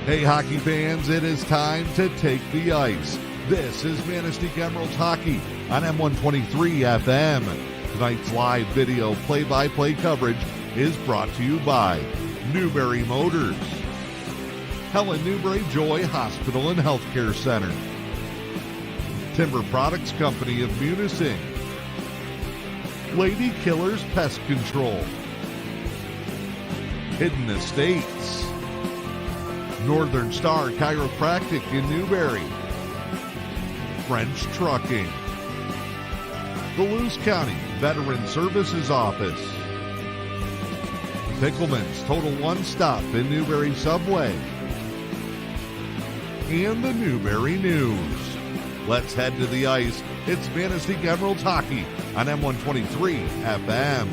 Hey, hockey fans, it is time to take the ice. This is Manistique Emeralds Hockey on M123 FM. Tonight's live video play-by-play coverage is brought to you by Newberry Motors, Helen Newberry Joy Hospital and Healthcare Center, Timber Products Company of Munising, Lady Killers Pest Control, Hidden Estates, Northern Star Chiropractic in Newberry, French Trucking, the Lewis County Veteran Services Office, Pickleman's Total One Stop in Newberry Subway, and the Newberry News. Let's head to the ice. It's Manistique Emeralds Hockey on M123 FM.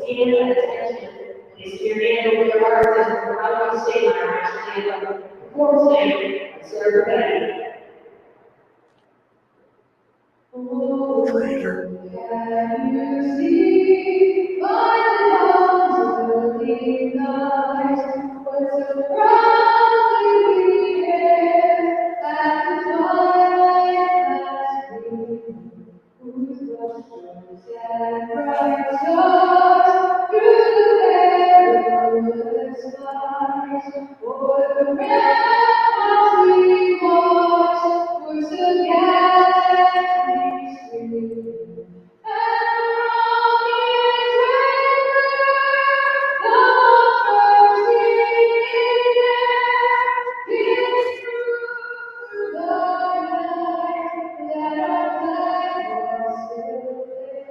Stand at attention. Please keep your hand over your heart as we're out on the stage line. Stand up. Perform stand. Serve ready. Traitor. Can you see by the dawn's early night what so proudly we hailed at the twilight's gleam, whose lustrous and bright stars through the perilous skies, o'er the ramparts we watched, were so gallantly streamed, and the rockets the monsters in air, it's through the night that our flag was still there.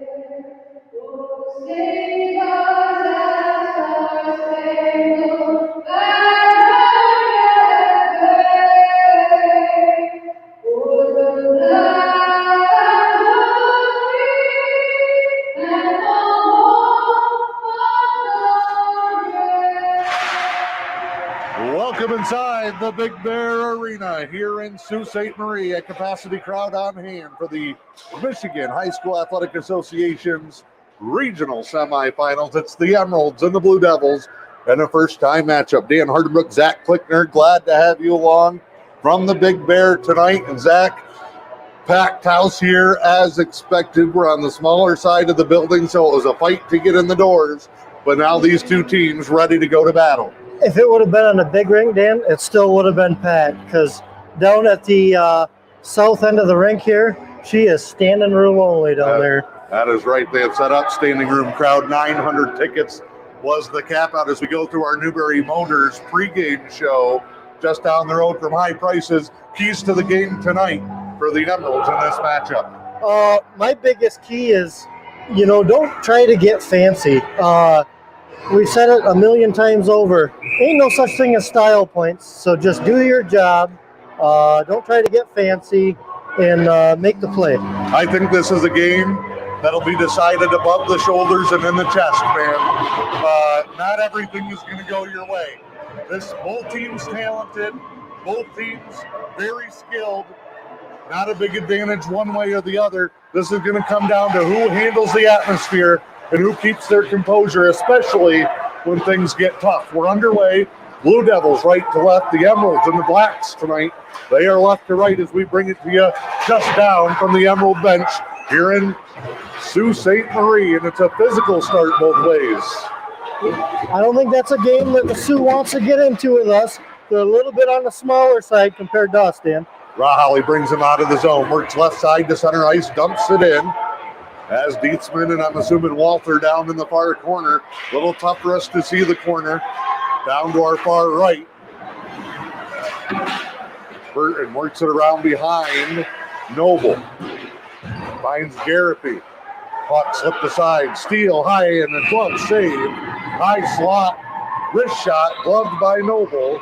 Oh, sing us as star-spangled banner wave, for the land of free and the home of the Welcome inside the Big Bear Arena here in Sault Ste. Marie. A capacity crowd on hand for the Michigan High School Athletic Association's regional semifinals. It's the Emeralds and the Blue Devils and a first-time matchup. Dan Hardenbrook, Zach Klickner, glad to have you along from the Big Bear tonight. And Zach, packed house here as expected. We're on the smaller side of the building, so it was a fight to get in the doors. But now these two teams ready to go to battle. If it would have been on a big ring, Dan, it still would have been packed, because down at the south end of the rink here, she is standing room only down there. That is right. They have set up standing room crowd. 900 tickets was the cap out as we go through our Newberry Motors pregame show just down the road from High Prices. Keys to the game tonight for the Emeralds in this matchup. My biggest key is, don't try to get fancy. We've said it a million times over. Ain't no such thing as style points, so just do your job. Don't try to get fancy and make the play. I think this is a game that'll be decided above the shoulders and in the chest, man. Not everything is going to go your way. Both teams talented, both teams very skilled. Not a big advantage one way or the other. This is going to come down to who handles the atmosphere and who keeps their composure, especially when things get tough. We're underway. Blue Devils right to left, the Emeralds and the Blacks tonight. They are left to right as we bring it to you just down from the Emerald bench here in Sault Ste. Marie, and it's a physical start both ways. I don't think that's a game that the Sioux wants to get into with us. They're a little bit on the smaller side compared to us, Dan. Raholly brings him out of the zone, works left side to center ice, dumps it in. As Dietzman and I'm assuming Walter down in the far corner. A little tough for us to see the corner. Down to our far right. Burton works it around behind Noble. Finds Garapi. Puck slipped aside. Steal high and a glove save. High slot. Wrist shot gloved by Noble.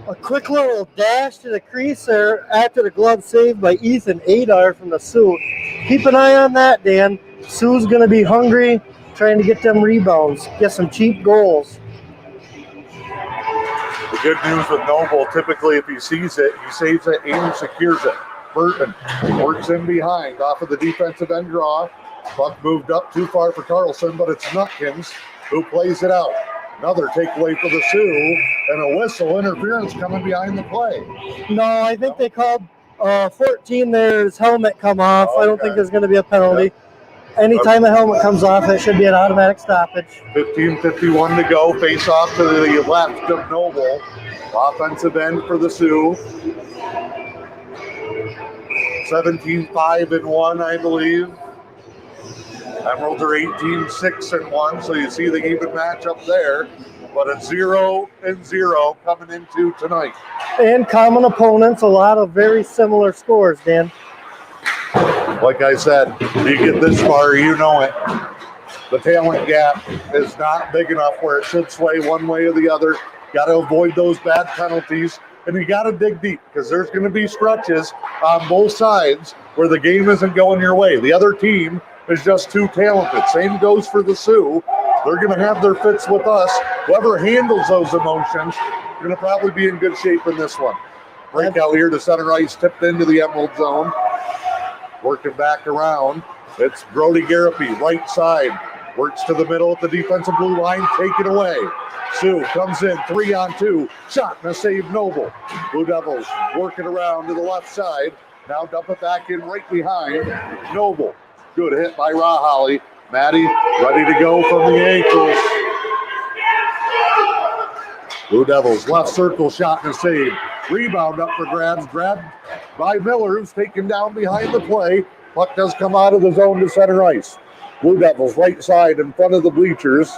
A quick little dash to the crease there after the glove save by Ethan Adar from the Sioux. Keep an eye on that, Dan. Sioux's going to be hungry, trying to get them rebounds, get some cheap goals. The good news with Noble, typically if he sees it, he saves it and secures it. Burton works in behind off of the defensive end draw. Puck moved up too far for Carlson, but it's Nutkins who plays it out. Another takeaway for the Sioux, and a whistle interference coming behind the play. No, I think they called 14 there, his helmet come off. I don't think there's going to be a penalty. Yep. Anytime a helmet comes off, it should be an automatic stoppage. 15:51 to go. Face off to the left of Noble. Offensive end for the Sioux. 17-5-1, I believe. Emeralds are 18-6-1, so you see the even matchup there. But it's 0-0 coming into tonight. And common opponents, a lot of very similar scores, Dan. Like I said, you get this far, you know it. The talent gap is not big enough where it should sway one way or the other. Got to avoid those bad penalties, and you got to dig deep because there's going to be stretches on both sides where the game isn't going your way. The other team is just too talented. Same goes for the Sioux. They're going to have their fits with us. Whoever handles those emotions, you're going to probably be in good shape in this one. Breakout here to center ice, tipped into the Emerald zone. Working back around. It's Brody Garapi, right side. Works to the middle at the defensive blue line, take it away. Sioux comes in, 3-on-2. Shot and a save, Noble. Blue Devils working around to the left side. Now dump it back in right behind Noble. Good hit by Raholly. Maddie ready to go from the ankles. Blue Devils left circle shot and a save. Rebound up for grabs. Grabbed by Miller, who's taken down behind the play. Puck does come out of the zone to center ice. Blue Devils right side in front of the bleachers.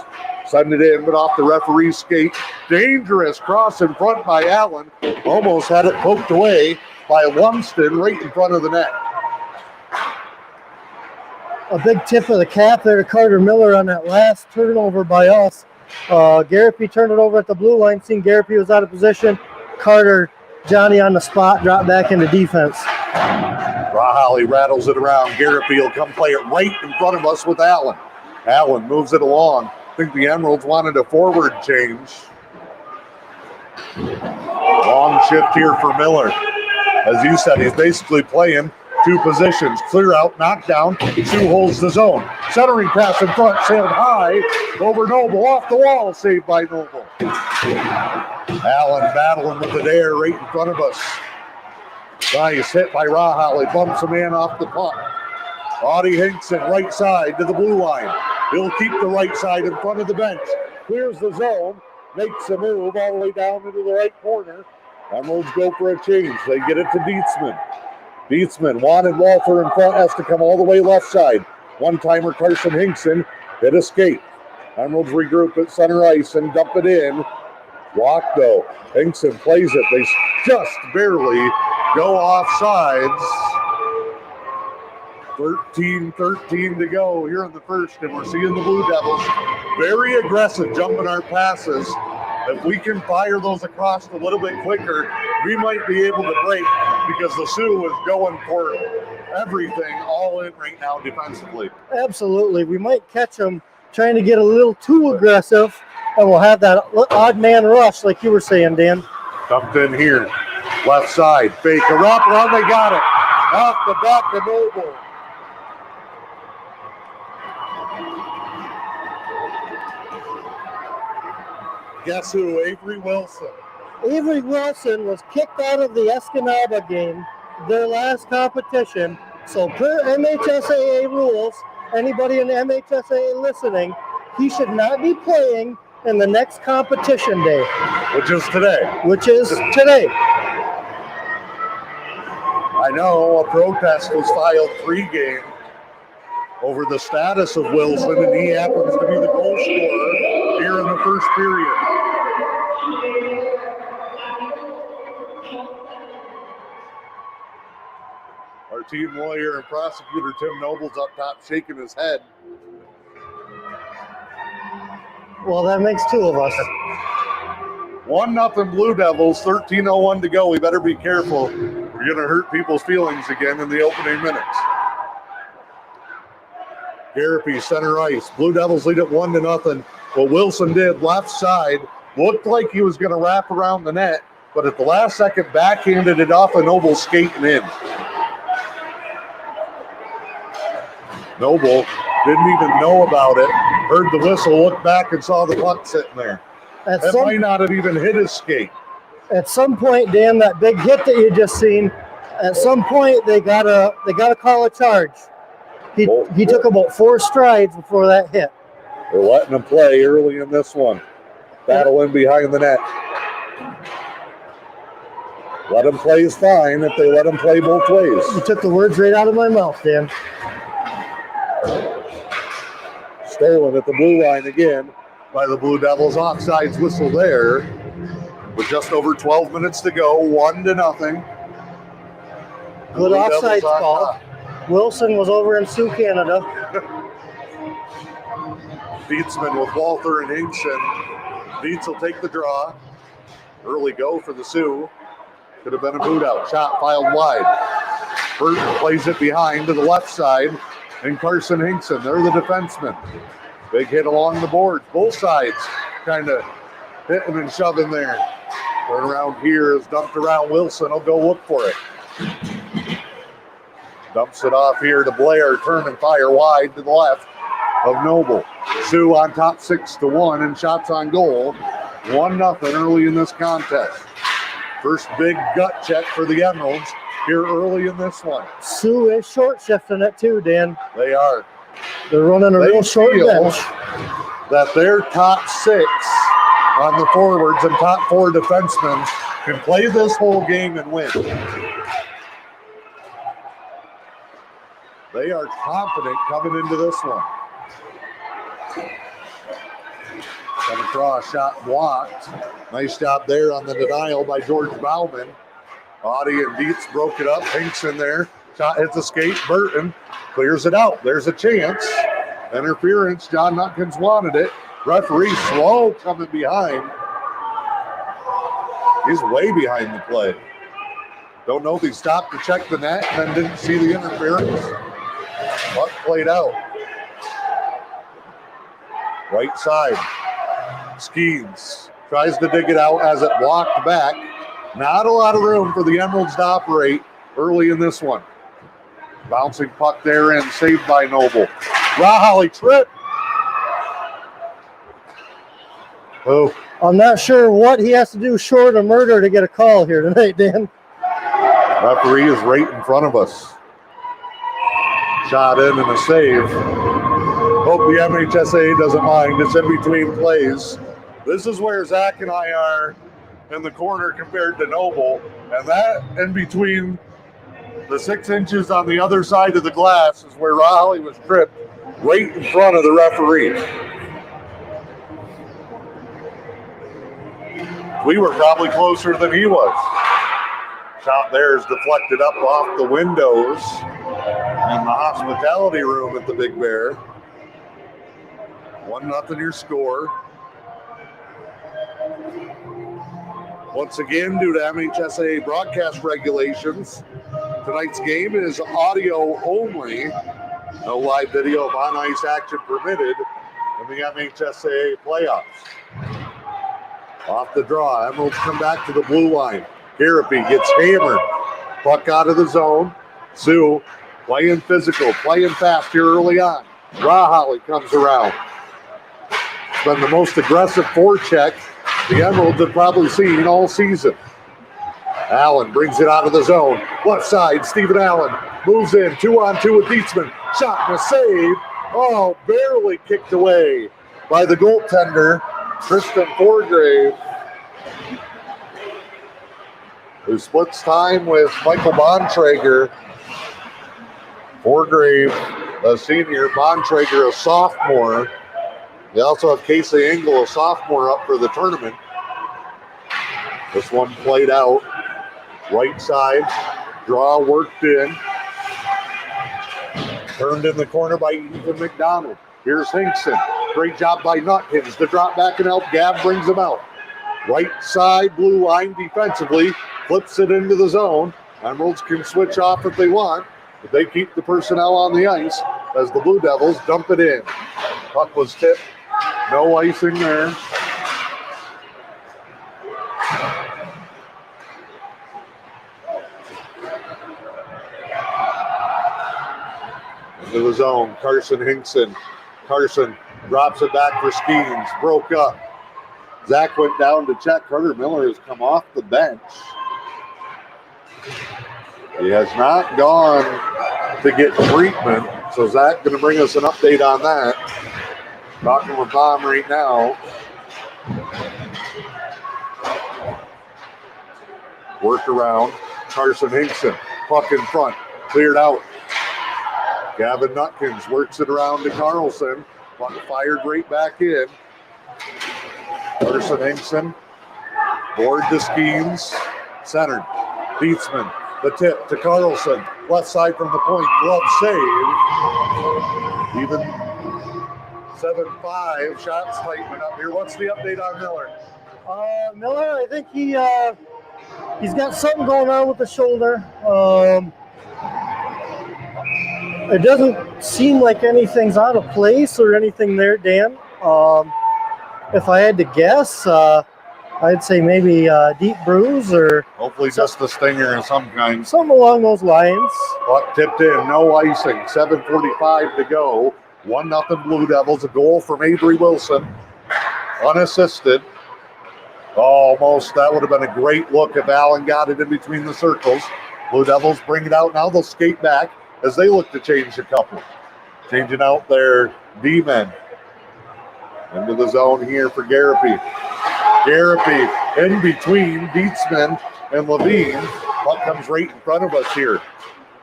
Send it in, but off the referee's skate. Dangerous cross in front by Allen. Almost had it poked away by Lumsden right in front of the net. A big tip of the cap there to Carter Miller on that last turnover by us. Garapi turned it over at the blue line. Seeing Garapi was out of position. Carter, Johnny on the spot, dropped back into defense. Raholly rattles it around. Garapi will come play it right in front of us with Allen. Allen moves it along. I think the Emeralds wanted a forward change. Long shift here for Miller. As you said, he's basically playing two positions. Clear out, knockdown. Sioux holds the zone. Centering pass in front, sailed high. Over Noble, off the wall, saved by Noble. Allen battling with it there right in front of us. Nice hit by Raholly. Bumps a man off the puck. Audie Hinkson, right side to the blue line. He'll keep the right side in front of the bench. Clears the zone. Makes a move all the way down into the right corner. Emeralds go for a change. They get it to Dietzman. Dietzman wanted Walter in front, has to come all the way left side. One-timer Carson Hinkson hit escape. Emeralds regroup at center ice and dump it in. Walk though. Hinkson plays it. They just barely go off sides. 13-13 to go here in the first, and we're seeing the Blue Devils very aggressive jumping our passes. If we can fire those across a little bit quicker, we might be able to break because the Sioux is going for everything all in right now defensively. Absolutely. We might catch them trying to get a little too aggressive, and we'll have that odd man rush like you were saying, Dan. Dumped in here. Left side. Fake a wraparound. They got it. Off the back of Noble. Guess who? Avery Wilson. Avery Wilson was kicked out of the Escanaba game, their last competition. So per MHSAA rules, anybody in the MHSAA listening, he should not be playing in the next competition day. Which is today. I know a protest was filed pregame over the status of Wilson, and he happens to be the goal scorer here in the first period. Our team lawyer and prosecutor Tim Noble's up top shaking his head. Well, that makes two of us. 1-0 Blue Devils, 13:01 to go. We better be careful. We're going to hurt people's feelings again in the opening minutes. Garapi, center ice. Blue Devils lead it 1-0. What Wilson did left side looked like he was going to wrap around the net, but at the last second backhanded it off and Noble skating in. Noble didn't even know about it, heard the whistle, looked back and saw the puck sitting there. That might not have even hit his skate. At some point, Dan, that big hit that you just seen, at some point they gotta call a charge. He took about 4 strides before that hit. They're letting him play early in this one. Battle in behind the net. Let him play is fine if they let him play both ways. You took the words right out of my mouth, Dan. Stolen at the blue line again by the Blue Devils. Offsides whistle there. With just over 12 minutes to go, 1-0. Good offsides call. Wilson was over in Sault, Canada. Dietzman with Walter and Hinkson. Dietz will take the draw. Early go for the Sioux. Could have been a boot out. Shot filed wide. Burton plays it behind to the left side. And Carson Hinkson, they're the defensemen. Big hit along the boards. Both sides kind of hitting and shoving there. Turn around here is dumped around. Wilson will go look for it. Dumps it off here to Blair. Turn and fire wide to the left of Noble. Sioux on top 6-1 and shots on goal. 1-0 early in this contest. First big gut check for the Emeralds here early in this one. Sioux is short shifting it too, Dan. They are. They're running a real short bench. That their top 6 on the forwards and top 4 defensemen can play this whole game and win. They are confident coming into this one. Come across, shot blocked. Nice job there on the denial by George Bauman. Audie and Dietz broke it up. Hinkson there. Shot hits the skate. Burton clears it out. There's a chance. Interference. John Nutkins wanted it. Referee slow coming behind. He's way behind the play. Don't know if he stopped to check the net and then didn't see the interference. Puck played out. Right side. Skeens tries to dig it out as it blocked back. Not a lot of room for the Emeralds to operate early in this one. Bouncing puck there in, saved by Noble. Raholly trip. Oh, I'm not sure what he has to do short of murder to get a call here tonight, Dan. Referee is right in front of us. Shot in and a save. Hope the MHSAA doesn't mind. It's in between plays. This is where Zach and I are in the corner compared to Noble. And that in between the 6 inches on the other side of the glass is where Raholly was tripped right in front of the referee. We were probably closer than he was. Shot there is deflected up off the windows in the hospitality room at the Big Bear. 1-0 your score. Once again, due to MHSAA broadcast regulations, tonight's game is audio only. No live video of on-ice action permitted in the MHSAA playoffs. Off the draw, Emeralds come back to the blue line. Garapy gets hammered. Puck out of the zone. Sioux playing physical, playing fast here early on. Raholly comes around. It's been the most aggressive forecheck the Emeralds have probably seen all season. Allen brings it out of the zone. Left side, Stephen Allen moves in. 2-on-2 with Dietzman. Shot and a save. Oh, barely kicked away by the goaltender, Tristan Forgrave, who splits time with Michael Bontrager. Forgrave, a senior, Bontrager, a sophomore. They also have Casey Engel, a sophomore, up for the tournament. This one played out. Right side, draw worked in. Turned in the corner by Ethan McDonald. Here's Hinkson. Great job by Nutkins to drop back and help. Gav brings him out. Right side, blue line defensively. Flips it into the zone. Emeralds can switch off if they want, but they keep the personnel on the ice as the Blue Devils dump it in. Puck was tipped. No icing there. Into the zone, Carson Hinkson. Carson drops it back for Skeens, broke up. Zach went down to check. Carter Miller has come off the bench. He has not gone to get treatment, so Zach going to bring us an update on that. Talking with Tom right now. Work around. Carson Hinkson, puck in front, cleared out. Gavin Nutkins works it around to Carlson. Puck fired right back in. Carson Hinkson, board to Skeens, centered. Beatsman, the tip to Carlson. Left side from the point, glove save. Even 7-5, shots tightening up here. What's the update on Miller? Miller, I think he's got something going on with the shoulder. It doesn't seem like anything's out of place or anything there, Dan. If I had to guess, I'd say maybe a deep bruise or hopefully just a stinger of some kind. Something along those lines. Puck tipped in, no icing. 7:45 to go. 1-0 Blue Devils. A goal from Avery Wilson, unassisted. Almost, that would have been a great look if Allen got it in between the circles. Blue Devils bring it out. Now they'll skate back as they look to change a couple. Changing out their D-men. Into the zone here for Garapy. Garapy in between Beatsman and Levine. Puck comes right in front of us here.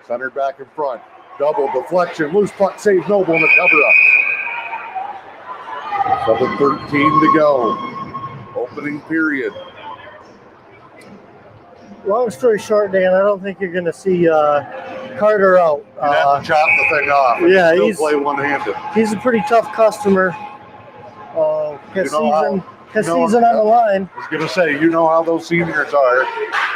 Centered back in front. Double deflection. Loose puck save. Noble in the cover up. 7:13 to go. Opening period. Long story short, Dan, I don't think you're going to see Carter out. You'd have to chop the thing off. Yeah, he's play one-handed. He's a pretty tough customer. Season on the line. I was going to say, you know how those seniors are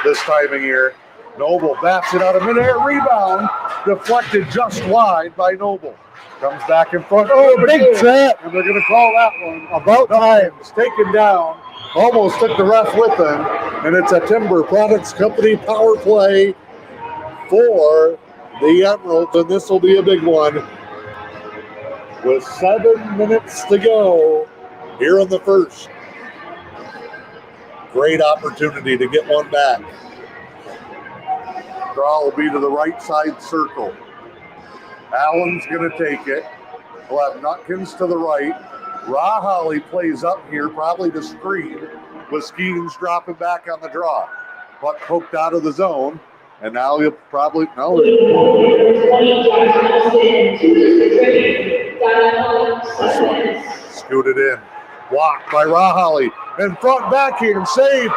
this time of year. Noble bats it out of midair. Rebound. Deflected just wide by Noble. Comes back in front. Oh, big trap. And they're going to call that one. About time. It's taken down. Almost took the ref with them. And it's a Timber Products Company power play for the Emeralds. And this will be a big one. With 7 minutes to go here in the first. Great opportunity to get one back. Draw will be to the right side circle. Allen's going to take it. We'll have Nutkins to the right. Raholly plays up here, probably to screen, with Skeens dropping back on the draw. Puck poked out of the zone, and now he'll probably... Scooted in. Blocked by Raholly. In front, backhand, save.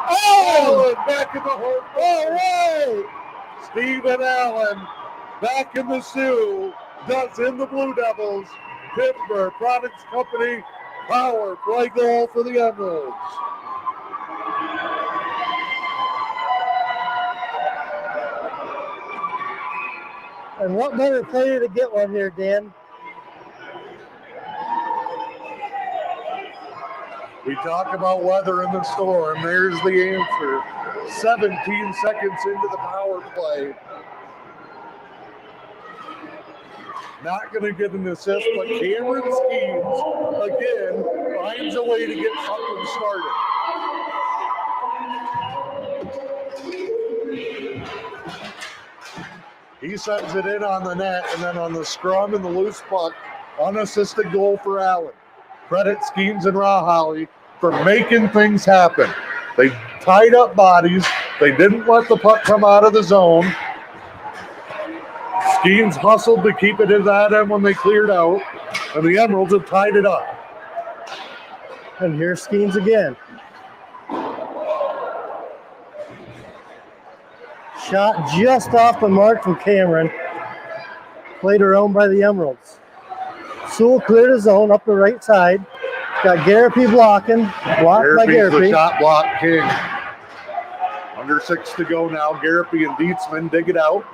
Allen back in the hole. All right. Stephen Allen back in the Sioux. Does in the Blue Devils. Timber Products Company power play goal for the Emeralds. And what better player to get one here, Dan? We talk about weather in the storm. There's the answer. 17 seconds into the power play. Not going to get an assist, but Cameron Skeens, again, finds a way to get something started. He sends it in on the net, and then on the scrum and the loose puck, unassisted goal for Allen. Credit Skeens and Raholly for making things happen. They tied up bodies. They didn't let the puck come out of the zone. Skeens hustled to keep it at that end when they cleared out, and the Emeralds have tied it up. And here's Skeens again. Shot just off the mark from Cameron. Played around by the Emeralds. Sewell cleared his zone up the right side. Got Garapy blocking. Blocked by Garapy. The shot block king. Under 6 to go now. Garapy and Dietzman dig it out.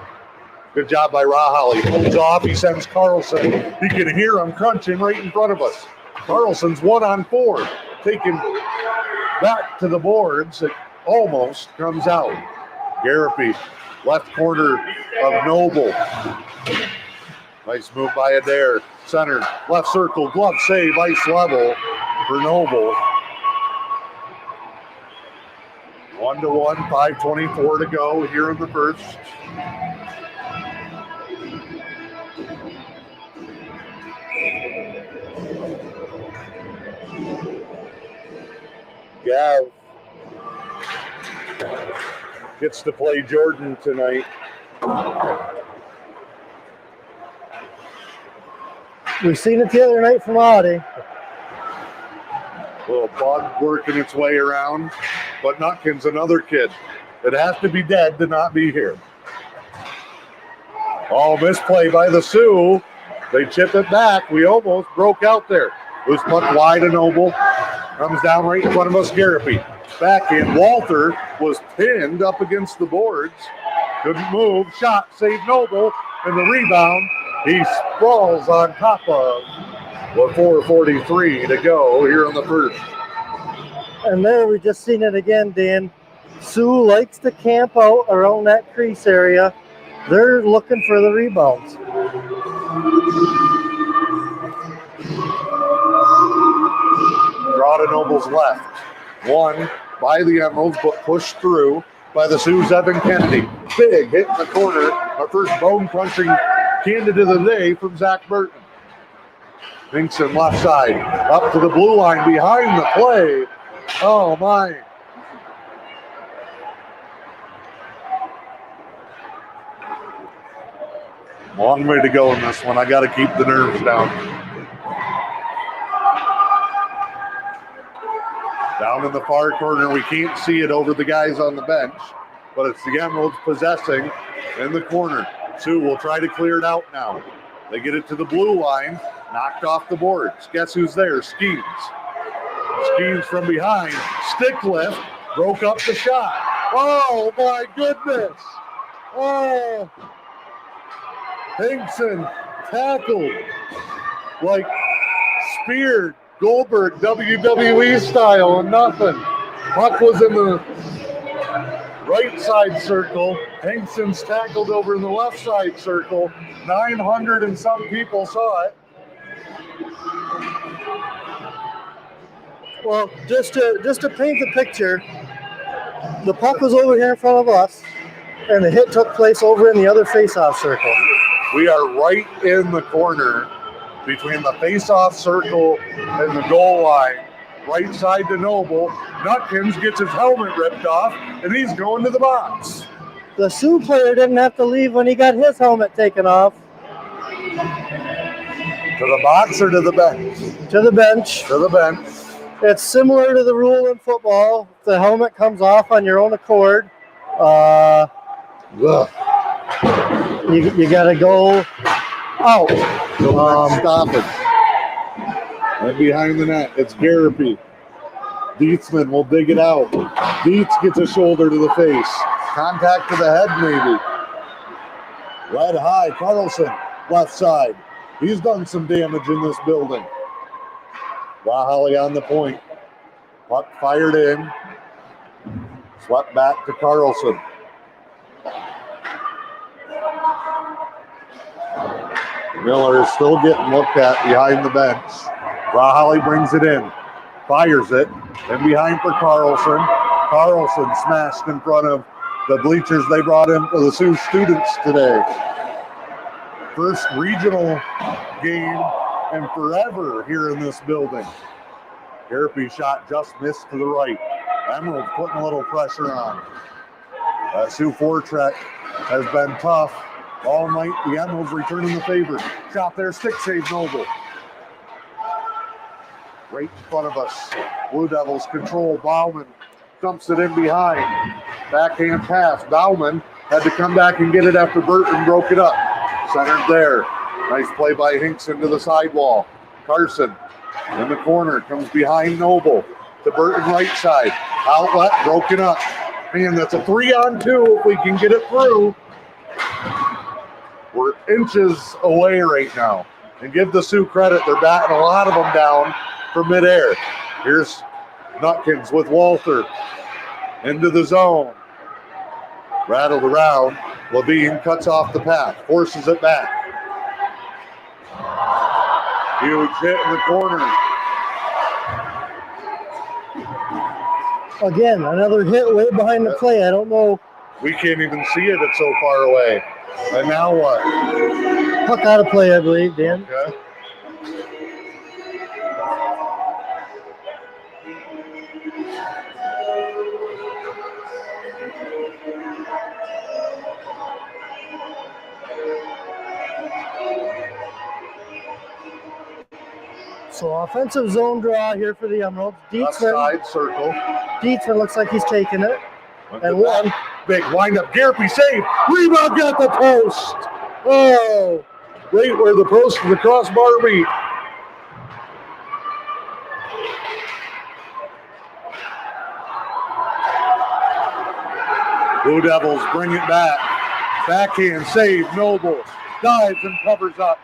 Good job by Raholly. Holds off. He sends Carlson. You can hear him crunching right in front of us. Carlson's 1-on-4. Taken back to the boards. It almost comes out. Garapy, left corner of Noble. Nice move by Adair. Center, left circle, glove save, ice level for Noble. 1-1, 5:24 to go here in the first. Gav gets to play Jordan tonight. We've seen it the other night from Audie. Little bug working its way around, but Nutkin's another kid that has to be dead to not be here. Oh, misplay by the Sioux. They chip it back. We almost broke out there. Loose puck wide of Noble. Comes down right in front of us, Garapy. Back in. Walter was pinned up against the boards. Couldn't move. Shot, saved Noble. And the rebound, he sprawls on top of with 4:43 to go here in the first. And there we just seen it again, Dan. Sioux likes to camp out around that crease area. They're looking for the rebounds. Draw to Noble's left. One by the Emeralds, but pushed through by the Sioux's Evan Kennedy. Big hit in the corner. Our first bone-crunching candidate of the day from Zach Burton. Hinkson left side. Up to the blue line behind the play. Oh, my. Long way to go in this one. I got to keep the nerves down. Down in the far corner, we can't see it over the guys on the bench, but it's the Emeralds possessing in the corner. Sioux will try to clear it out now. They get it to the blue line, knocked off the boards. Guess who's there? Skeens. Skeens from behind, stick lift, broke up the shot. Oh my goodness. Oh. Hinkson tackled like speared Goldberg WWE style and nothing. Puck was in the right side circle. Hinkson's tackled over in the left side circle. 900 and some people saw it. Well, just to paint the picture, the puck was over here in front of us, and the hit took place over in the other face-off circle. We are right in the corner between the face-off circle and the goal line. Right side to Noble. Nutkins gets his helmet ripped off, and he's going to the box. The Sioux player didn't have to leave when he got his helmet taken off. To the box or to the bench? To the bench. To the bench. It's similar to the rule in football. If the helmet comes off on your own accord, you got to go out. Stop it. And behind the net, it's Garapy. Dietzman will dig it out. Dietz gets a shoulder to the face. Contact to the head, maybe. Red high, Carlson, left side. He's done some damage in this building. Waholly on the point. Puck fired in. Swept back to Carlson. Miller is still getting looked at behind the bench. Waholly brings it in. Fires it. And behind for Carlson. Carlson smashed in front of the bleachers they brought in for the Sioux students today. First regional game and forever here in this building. Garapy shot just missed to the right. Emerald putting a little pressure on. Sioux forecheck has been tough all night. The Emeralds returning the favor. Shot there, stick save Noble. Right in front of us. Blue Devils control. Bauman dumps it in behind. Backhand pass. Bauman had to come back and get it after Burton broke it up. Centered there. Nice play by Hinkson to the sidewall. Carson in the corner, comes behind Noble to Burton right side. Outlet broken up. Man, that's a 3-on-2 if we can get it through. We're inches away right now. And give the Sioux credit, they're batting a lot of them down from midair. Here's Nutkins with Walter into the zone. Rattled around. Levine cuts off the path, forces it back. Huge hit in the corner. Again, another hit way behind the play. I don't know. We can't even see it. It's so far away. And now what? Puck out of play, I believe, Dan. Okay. So offensive zone draw here for the Emeralds. Left side circle. Dietzman looks like he's taking it. And one. Big windup. Garrity save. Rebound got the post. Oh, right where the post and the crossbar meet. Blue Devils bring it back. Backhand save. Noble dives and covers up.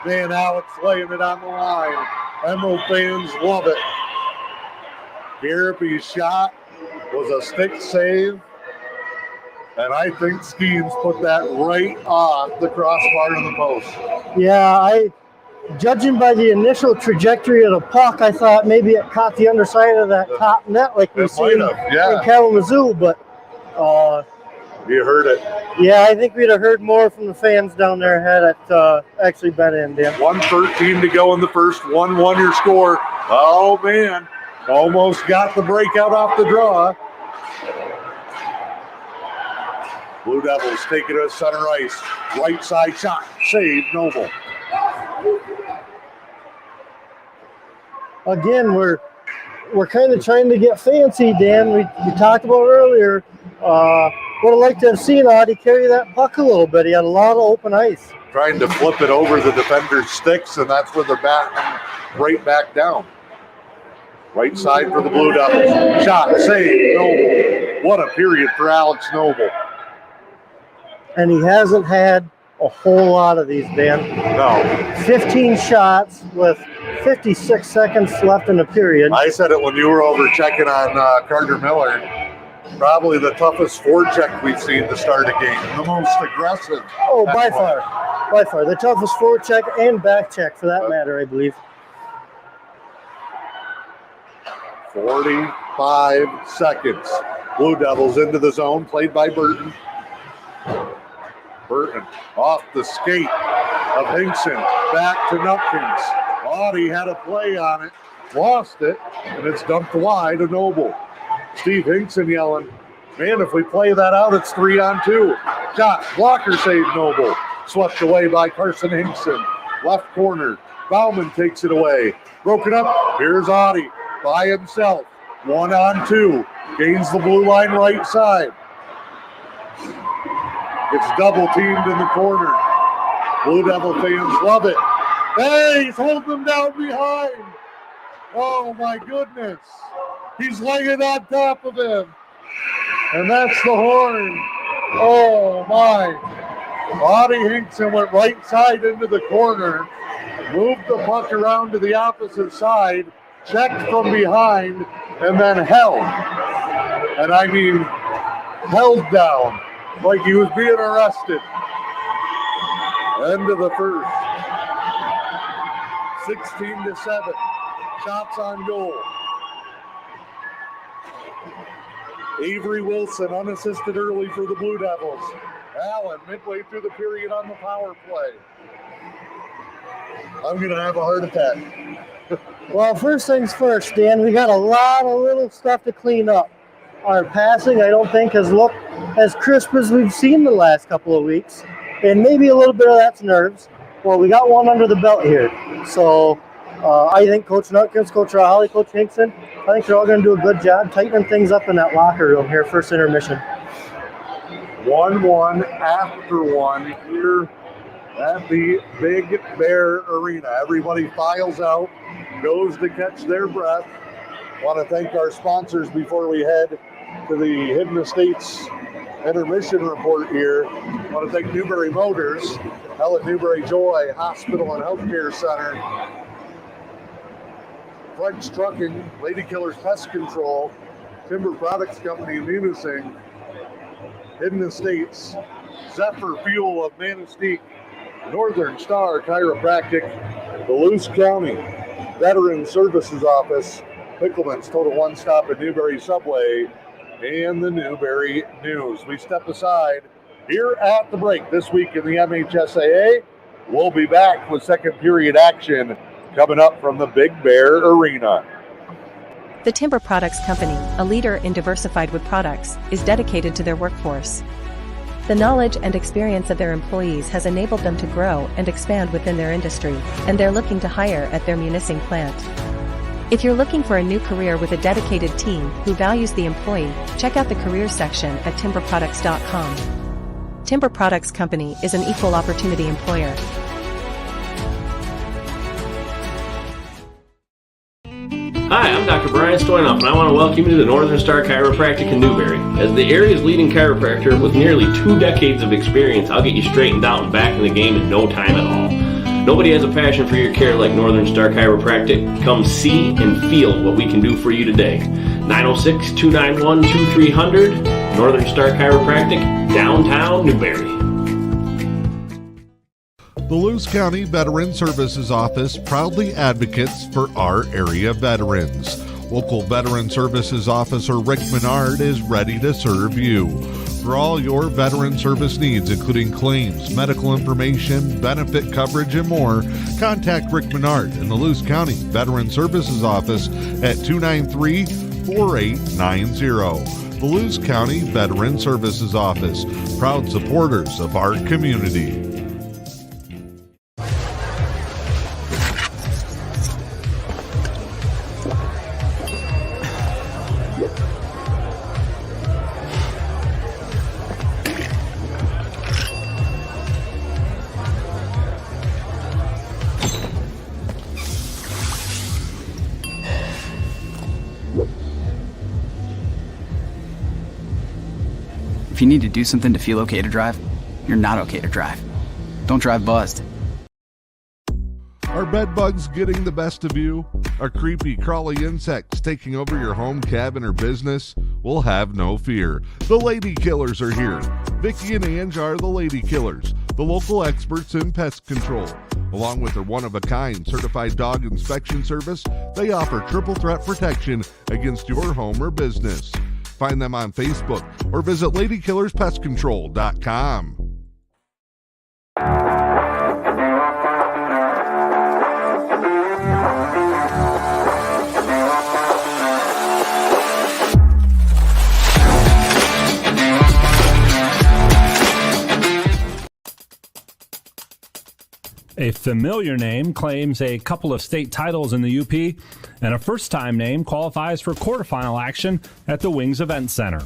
Man, Alex laying it on the line. Emerald fans love it. Garrity's shot was a stick save. And I think Skeens put that right off the crossbar to the post. Yeah, judging by the initial trajectory of the puck, I thought maybe it caught the underside of that top net like we've seen in Kalamazoo, but you heard it. Yeah, I think we'd have heard more from the fans down there had it actually been in, Dan. 1:13 to go in the first. 1-1 your score. Oh, man. Almost got the breakout off the draw. Blue Devils take it to center ice. Right side shot. Save, Noble. Again, we're kind of trying to get fancy, Dan. We talked about earlier. Would have liked to have seen Audie carry that puck a little bit. He had a lot of open ice. Trying to flip it over the defender's sticks, and that's where they're right back down. Right side for the Blue Devils. Shot, save, Noble. What a period for Alex Noble. And he hasn't had a whole lot of these, Dan. No. 15 shots with 56 seconds left in the period. I said it when you were over checking on Carter Miller. Probably the toughest forecheck we've seen to start a game. The most aggressive. Oh, by far. By far. The toughest forecheck and back check for that matter, I believe. 45 seconds. Blue Devils into the zone, played by Burton. Burton off the skate of Hinkson. Back to Nutkins. Audie had a play on it. Lost it. And it's dumped wide to Noble. Steve Hinkson yelling, man, if we play that out, it's 3-on-2. Shot, blocker save, Noble. Swept away by Carson Hinkson. Left corner. Bauman takes it away. Broken up. Here's Audie by himself. 1-on-2. Gains the blue line right side. Gets double teamed in the corner. Blue Devil fans love it. Hey, he's holding them down behind. Oh my goodness. He's laying on top of him. And that's the horn. Oh my. Audie Hinkson went right side into the corner, moved the puck around to the opposite side, checked from behind, and then held. And I mean, held down like he was being arrested. End of the first. 16-7. Shots on goal. Avery Wilson unassisted early for the Blue Devils. Allen midway through the period on the power play. I'm going to have a heart attack. Well, first things first, Dan, we got a lot of little stuff to clean up. Our passing, I don't think, has looked as crisp as we've seen the last couple of weeks. And maybe a little bit of that's nerves. Well, we got one under the belt here. So I think Coach Nutkins, Coach Rahali, Coach Hinkson, I think they're all going to do a good job tightening things up in that locker room here, first intermission. 1-1 after one here at the Big Bear Arena. Everybody files out, goes to catch their breath. Want to thank our sponsors before we head to the Hidden Estates intermission report here. Want to thank Newberry Motors, Helen Newberry Joy Hospital and Healthcare Center, French Trucking, Lady Killers Pest Control, Timber Products Company in Munising, Hidden Estates, Zephyr Fuel of Manistique, Northern Star Chiropractic, the Luce County Veteran Services Office, Pickleman's Total One Stop at Newberry Subway, and the Newberry News. We step aside here at the break this week in the MHSAA. We'll be back with second period action coming up from the Big Bear Arena. The Timber Products Company, a leader in diversified wood products, is dedicated to their workforce. The knowledge and experience of their employees has enabled them to grow and expand within their industry, and they're looking to hire at their Munising plant. If you're looking for a new career with a dedicated team who values the employee, check out the careers section at timberproducts.com. Timber Products Company is an equal opportunity employer. Hi, I'm Dr. Brian Stoynoff, and I want to welcome you to the Northern Star Chiropractic in Newberry. As the area's leading chiropractor with nearly 2 decades of experience, I'll get you straightened out and back in the game in no time at all. Nobody has a passion for your care like Northern Star Chiropractic. Come see and feel what we can do for you today. 906-291-2300, Northern Star Chiropractic, downtown Newberry. The Luce County Veteran Services Office proudly advocates for our area veterans. Local Veteran Services Officer Rick Menard is ready to serve you. For all your veteran service needs, including claims, medical information, benefit coverage, and more, contact Rick Menard in the Luce County Veteran Services Office at 293-4890. The Luce County Veteran Services Office, proud supporters of our community. If you need to do something to feel okay to drive, you're not okay to drive. Don't drive buzzed. Are bed bugs getting the best of you? Are creepy, crawly insects taking over your home, cabin, or business? Well, have no fear. The Lady Killers are here. Vicki and Ange are the Lady Killers, the local experts in pest control. Along with their one-of-a-kind certified dog inspection service, they offer triple threat protection against your home or business. Find them on Facebook or visit ladykillerspestcontrol.com. A familiar name claims a couple of state titles in the UP, and a first-time name qualifies for quarterfinal action at the Wings Event Center.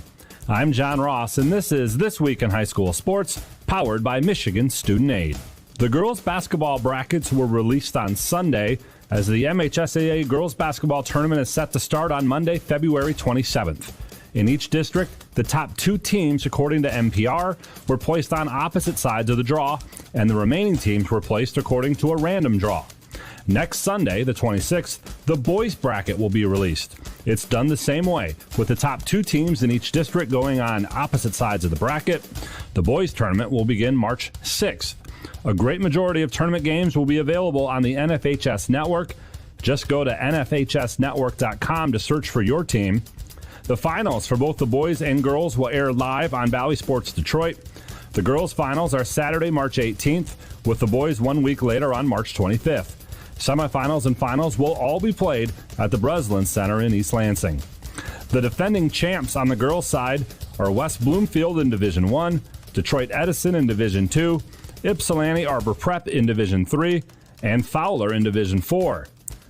I'm John Ross, and this is This Week in High School Sports, powered by Michigan Student Aid. The girls' basketball brackets were released on Sunday, as the MHSAA girls' basketball tournament is set to start on Monday, February 27th. In each district, the top 2 teams, according to NPR, were placed on opposite sides of the draw, and the remaining teams were placed according to a random draw. Next Sunday, the 26th, the boys' bracket will be released. It's done the same way, with the top 2 teams in each district going on opposite sides of the bracket. The boys' tournament will begin March 6th. A great majority of tournament games will be available on the NFHS network. Just go to nfhsnetwork.com to search for your team. The finals for both the boys and girls will air live on Valley Sports Detroit. The girls' finals are Saturday, March 18th, with the boys 1 week later on March 25th. Semifinals and finals will all be played at the Breslin Center in East Lansing. The defending champs on the girls' side are West Bloomfield in Division 1, Detroit Edison in Division 2, Ypsilanti Arbor Prep in Division 3, and Fowler in Division 4.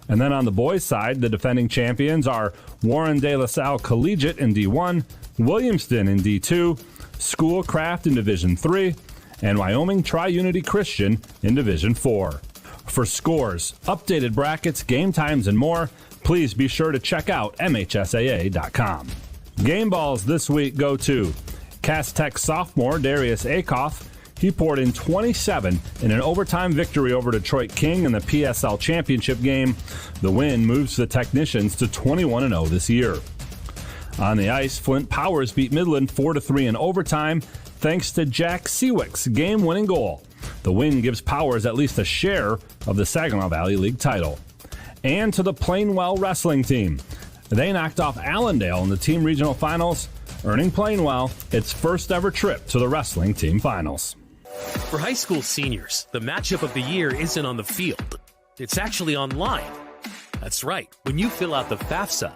And then on the boys' side, the defending champions are Warren De La Salle Collegiate in D1, Williamston in D2, Schoolcraft in Division 3, and Wyoming Tri-Unity Christian in Division 4. For scores, updated brackets, game times, and more, please be sure to check out MHSAA.com. Game balls this week go to Cass Tech sophomore Darius Akoff. He poured in 27 in an overtime victory over Detroit King in the PSL championship game. The win moves the Technicians to 21-0 this year. On the ice, Flint Powers beat Midland 4-3 in overtime. thanks to Jack Seawick's game-winning goal. The win gives Powers at least a share of the Saginaw Valley League title. And to the Plainwell wrestling team. They knocked off Allendale in the team regional finals, earning Plainwell its first ever trip to the wrestling team finals. For high school seniors, the matchup of the year isn't on the field. It's actually online. That's right. When you fill out the FAFSA,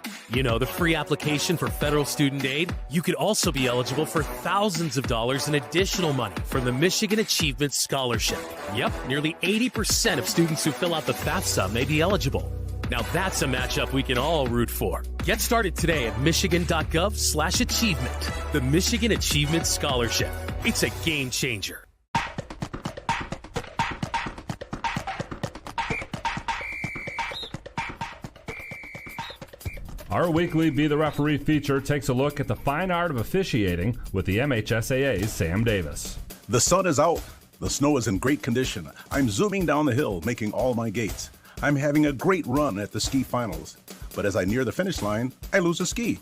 the free application for federal student aid, you could also be eligible for thousands of dollars in additional money from the Michigan Achievement Scholarship. Yep, nearly 80% of students who fill out the FAFSA may be eligible. Now that's a matchup we can all root for. Get started today at michigan.gov/achievement. The Michigan Achievement Scholarship. It's a game changer. Our weekly Be the Referee feature takes a look at the fine art of officiating with the MHSAA's Sam Davis. The sun is out. The snow is in great condition. I'm zooming down the hill, making all my gates. I'm having a great run at the ski finals. But as I near the finish line, I lose a ski.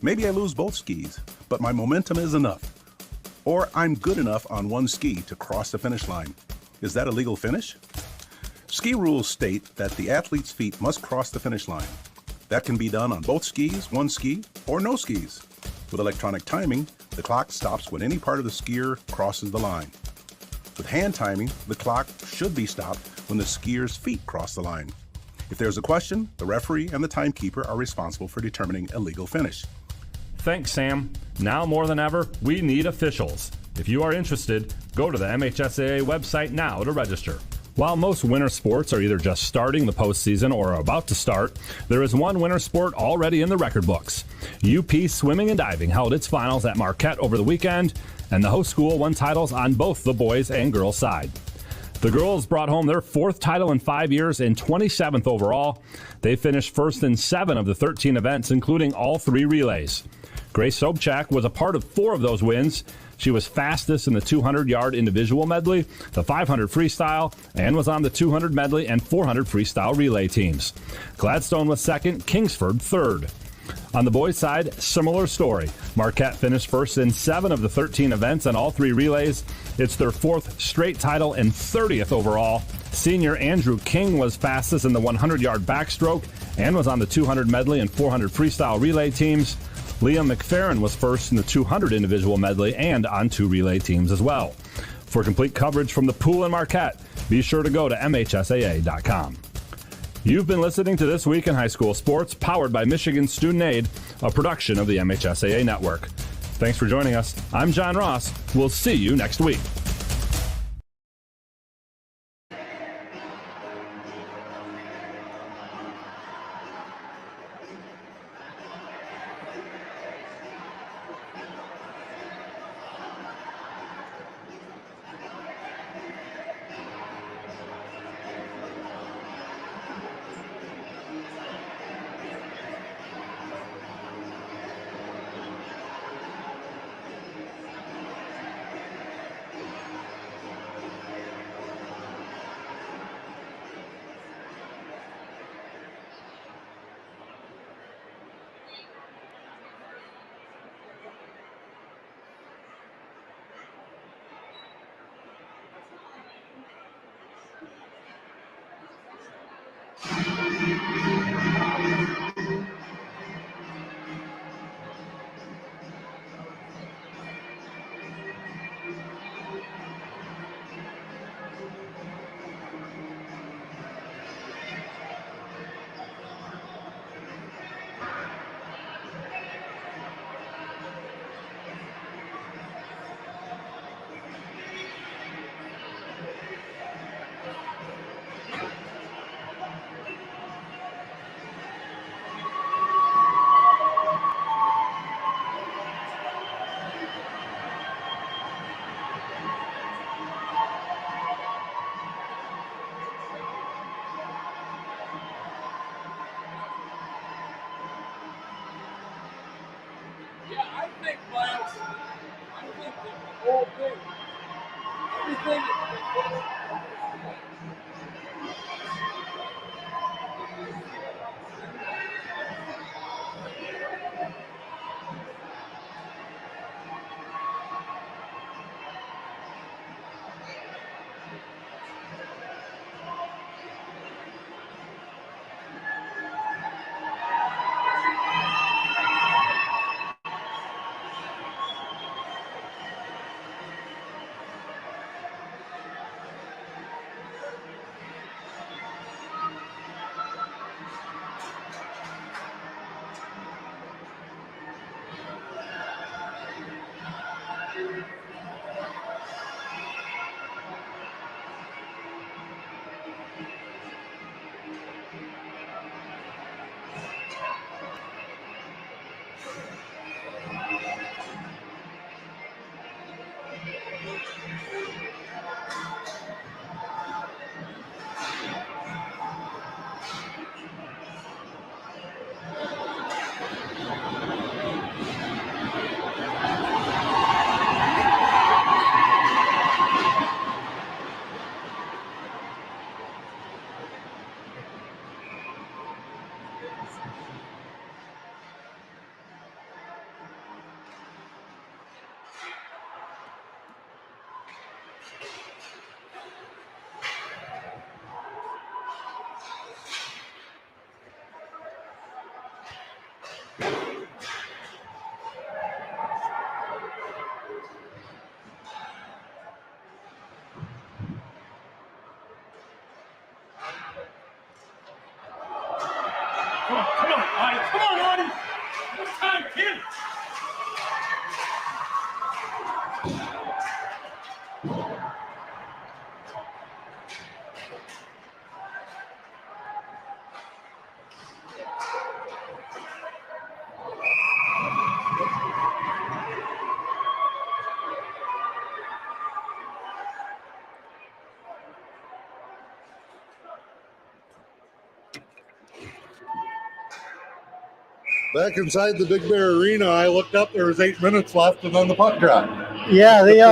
Maybe I lose both skis, but my momentum is enough. Or I'm good enough on one ski to cross the finish line. Is that a legal finish? Ski rules state that the athlete's feet must cross the finish line. That can be done on both skis, one ski, or no skis. With electronic timing, the clock stops when any part of the skier crosses the line. With hand timing, the clock should be stopped when the skier's feet cross the line. If there's a question, the referee and the timekeeper are responsible for determining a legal finish. Thanks, Sam. Now more than ever, we need officials. If you are interested, go to the MHSAA website now to register. While most winter sports are either just starting the postseason or are about to start, there is one winter sport already in the record books. UP Swimming and Diving held its finals at Marquette over the weekend, and the host school won titles on both the boys and girls side. The girls brought home their 4th title in 5 years and 27th overall. They finished first in 7 of the 13 events, including all 3 relays. Grace Sobchak was a part of 4 of those wins. She was fastest in the 200-yard individual medley, the 500 freestyle, and was on the 200 medley and 400 freestyle relay teams. Gladstone was second, Kingsford third. On the boys' side, similar story. Marquette finished first in 7 of the 13 events and all 3 relays. It's their 4th straight title and 30th overall. Senior Andrew King was fastest in the 100-yard backstroke and was on the 200 medley and 400 freestyle relay teams. Liam McFerrin was first in the 200 individual medley and on 2 relay teams as well. For complete coverage from the pool in Marquette, be sure to go to MHSAA.com. You've been listening to This Week in High School Sports, powered by Michigan Student Aid, a production of the MHSAA Network. Thanks for joining us. I'm John Ross. We'll see you next week. Back inside the Big Bear Arena, I looked up, there was 8 minutes left, and then the puck dropped. Yeah, they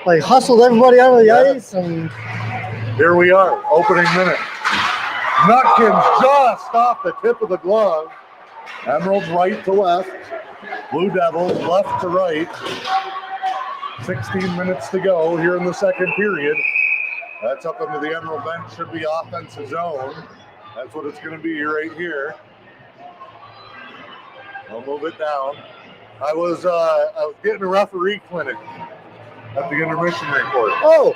like hustled everybody out of the ice, and here we are, opening minute. Nutkins just off the tip of the glove. Emeralds right to left. Blue Devils left to right. 16 minutes to go here in the second period. That's up into the Emerald bench, should be offensive zone. That's what it's going to be right here. I'll move it down. I was getting a referee clinic at the intermission report. oh,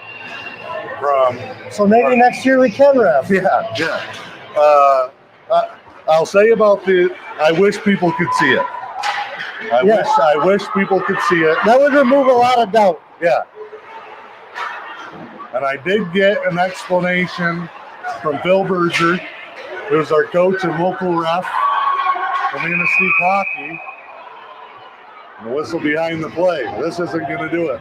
so maybe next year we can ref. Yeah. I'll say about I wish people could see it. I wish people could see it. That would remove a lot of doubt. Yeah. And I did get an explanation from Phil Berger, who's our coach and local ref for Manistique Hockey. And the whistle behind the play. This isn't going to do it.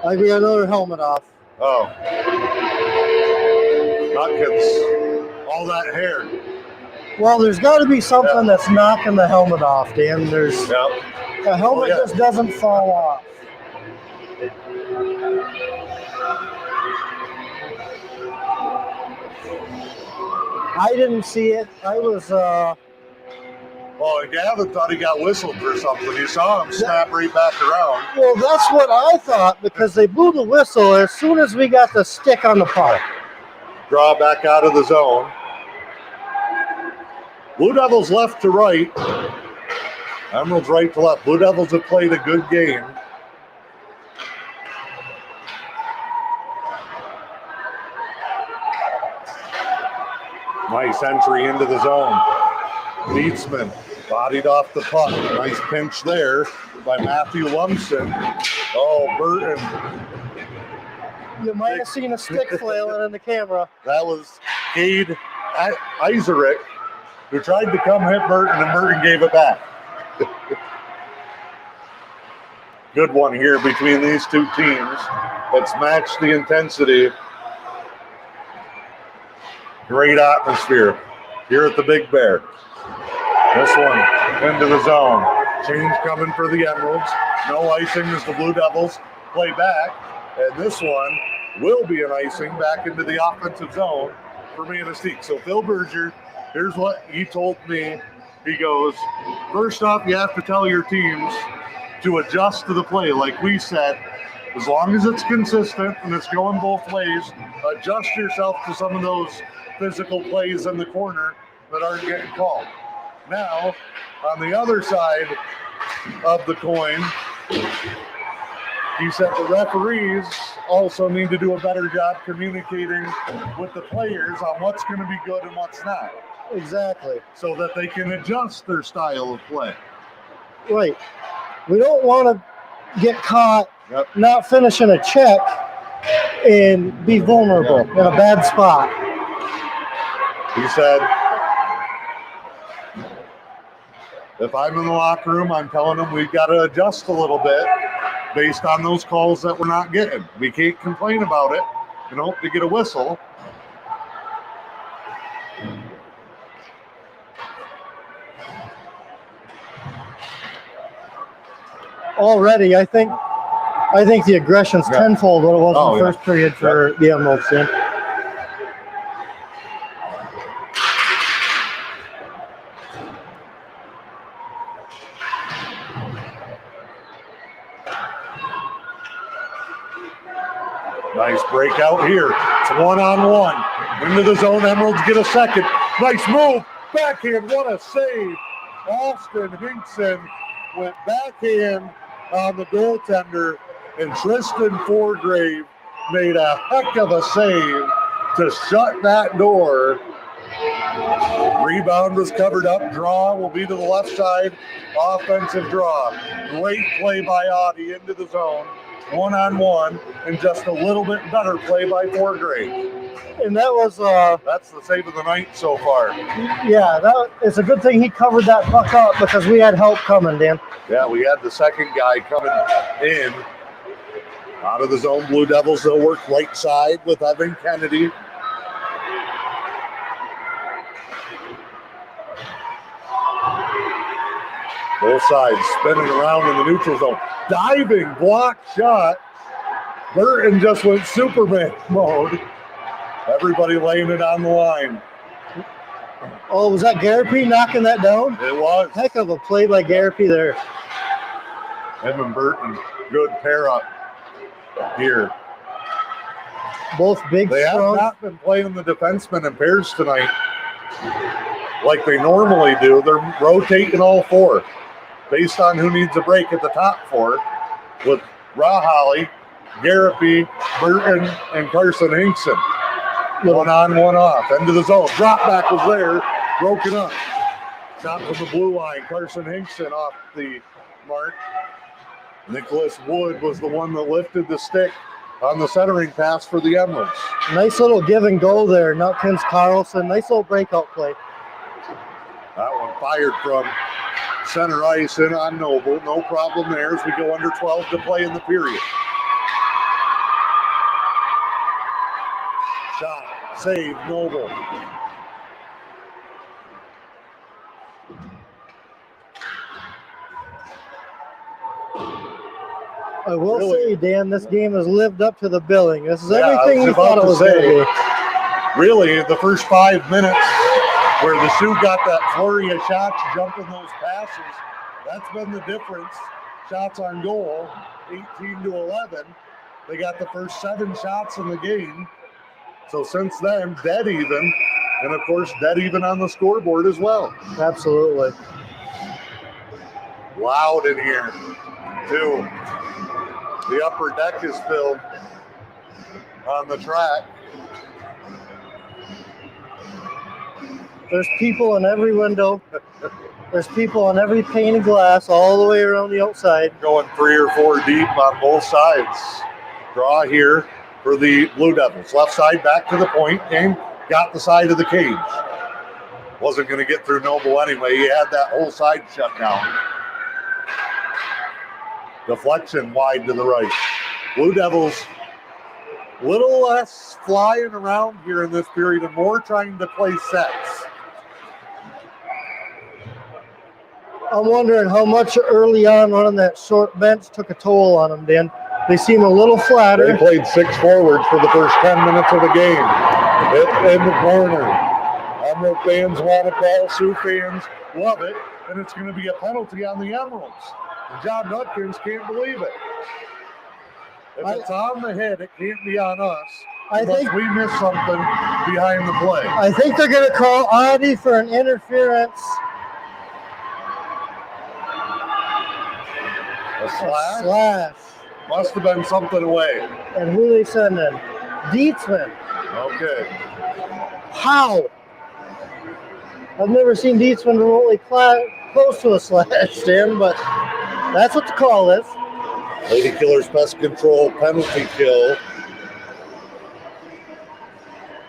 I think we got another helmet off. Oh. Nutkins. All that hair. Well, there's got to be something that's knocking the helmet off, Dan. There's the helmet just doesn't fall off. I didn't see it. I was. Well, Gavin thought he got whistled for something. You saw him snap right back around. Well, that's what I thought because they blew the whistle as soon as we got the stick on the puck. Draw back out of the zone. Blue Devils left to right. Emeralds right to left. Blue Devils have played a good game. Nice entry into the zone. Dietzman bodied off the puck. Nice pinch there by Matthew Lumsden. Oh, Burton. You might have seen a stick flailing in the camera. That was Cade Isarick, who tried to come hit Burton, and Burton gave it back. Good one here between these two teams. Let's match the intensity. Great atmosphere here at the Big Bear. This one into the zone. Change coming for the Emeralds. No icing as the Blue Devils play back. And this one will be an icing back into the offensive zone for Manistique. So Phil Berger, here's what he told me. He goes, first off, you have to tell your teams to adjust to the play. Like we said, as long as it's consistent and it's going both ways, adjust yourself to some of those physical plays in the corner that aren't getting called. Now, on the other side of the coin, he said the referees also need to do a better job communicating with the players on what's going to be good and what's not. Exactly. So that they can adjust their style of play. Right. We don't want to get caught not finishing a check and be vulnerable in a bad spot. He said, if I'm in the locker room, I'm telling them we've got to adjust a little bit based on those calls that we're not getting. We can't complain about it and hope to get a whistle. Already, I think the aggression's tenfold what it was in the first period for the Emeralds. Nice breakout here. It's one-on-one. Into the zone, Emeralds get a second. Nice move. backhand, what a save. Austin Hinkson went backhand on the goaltender, and Tristan Forgrave made a heck of a save to shut that door. Rebound was covered up. Draw will be to the left side. Offensive draw. Great play by Audie into the zone. One-on-one, and just a little bit better play by Forgrave. And that was That's the save of the night so far. yeah, it's a good thing he covered that puck up because we had help coming, Dan. Yeah, we had the second guy coming in. Out of the zone, Blue Devils, they'll work right side with Evan Kennedy. Both sides spinning around in the neutral zone. Diving block shot. Burton just went Superman mode. Everybody laying it on the line. Oh, was that Garapi knocking that down? It was. Heck of a play by Garapi there. Him and Burton, good pair up here. Both big, They strong. have not been playing the defensemen in pairs tonight like they normally do. They're rotating all four based on who needs a break at the top four with Raholly, Garapi, Burton, and Carson Hinkson. One on, one off. End of the zone. Drop back was there. Broken up. Shot from the blue line. Carson Hinkson off the mark. Nicholas Wood was the one that lifted the stick on the centering pass for the Emeralds. Nice little give and go there. Nutkins, Carlson. Nice little breakout play. That one fired from center ice in on Noble. No problem there as we go under 12 to play in the period. Shot, save, Noble. I will Really? say, Dan, this game has lived up to the billing. This is Yeah, everything I we was thought about it was to going say. to be. Really, the first 5 minutes where the Sioux got that flurry of shots, jumping those passes, that's been the difference. Shots on goal, 18 to 11. They got the first 7 shots in the game. So since then, dead even. And of course, dead even on the scoreboard as well. Absolutely. Loud in here, too. The upper deck is filled on the track. There's people in every window. There's people on every pane of glass all the way around the outside. Going 3 or 4 deep on both sides. Draw here for the Blue Devils. Left side back to the point and got the side of the cage. Wasn't going to get through Noble anyway. He had that whole side shut down. Deflection wide to the right. Blue Devils little less flying around here in this period and more trying to play sets. I'm wondering how much early on that short bench took a toll on them, Dan. They seem a little They flatter. played 6 forwards for the first 10 minutes of the game. Hit in the corner. Emerald fans want to call, Sioux fans love it, and it's going to be a penalty on the Emeralds. And John Nutkins can't believe it. If it's on the head, it can't be on us. I But think we missed something behind the play. I think they're going to call Audie for an interference. A slash? Slash. Must have been something away. And who they sending? Dietzman. Okay. How? I've never seen Dietzman remotely close to a slash, Dan, but that's what the call is. Lady Killers Pest Control penalty kill.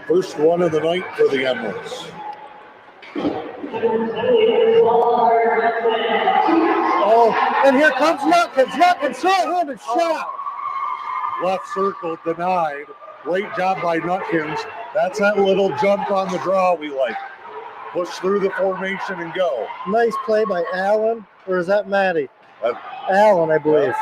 First one of the night for the Emeralds. Oh, and here comes Nutkins. Nutkins, short-handed shot. Left circle denied. Great job by Nutkins. That's that little jump on the draw we like. Push through the formation and go. Nice play by Allen, or is that Matty? Uh, Allen, I believe.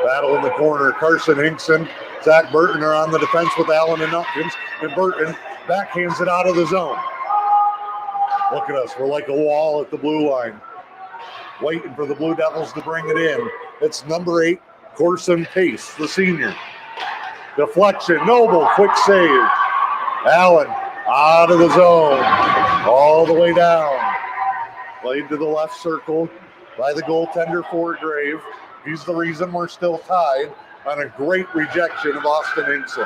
Battle in the corner. Carson Hinkson, Zach Burton are on the defense with Allen and Nutkins. And Burton backhands it out of the zone. Look at us. We're like a wall at the blue line. Waiting for the Blue Devils to bring it in. It's number 8, Corson Pace, the senior. Deflection. Noble, quick save. Allen out of the zone. all the way down. Played to the left circle by the goaltender Forgrave. He's the reason we're still tied on a great rejection of Austin Hinkson.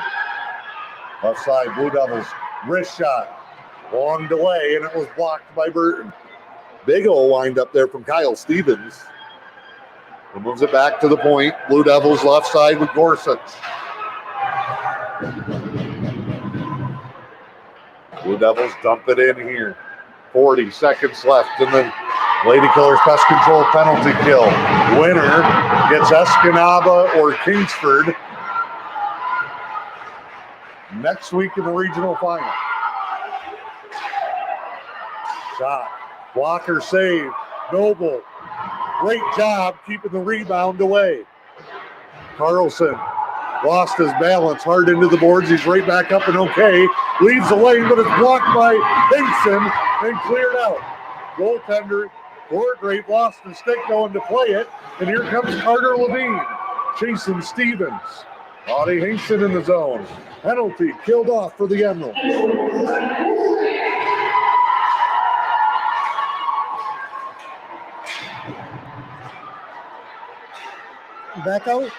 Left side, Blue Devils, wrist shot. Long delay, and it was blocked by Burton. Big ol' wind up there from Kyle Stevens. He moves it back to the point. Blue Devils left side with Gorsuch. Blue Devils dump it in here. 40 seconds left in the Lady Killers Pest Control penalty kill. Winner gets Escanaba or Kingsford next week in the regional final. Shot. Blocker save. Noble. Great job keeping the rebound away. Carlson lost his balance hard into the boards. He's right back up and okay. Leaves the lane, but it's blocked by Hinkson and cleared out. Goaltender Forgrave lost his stick going to play it. And here comes Carter Levine chasing Stevens. Audie Hinkson in the zone. Penalty killed off for the Emeralds. Back out.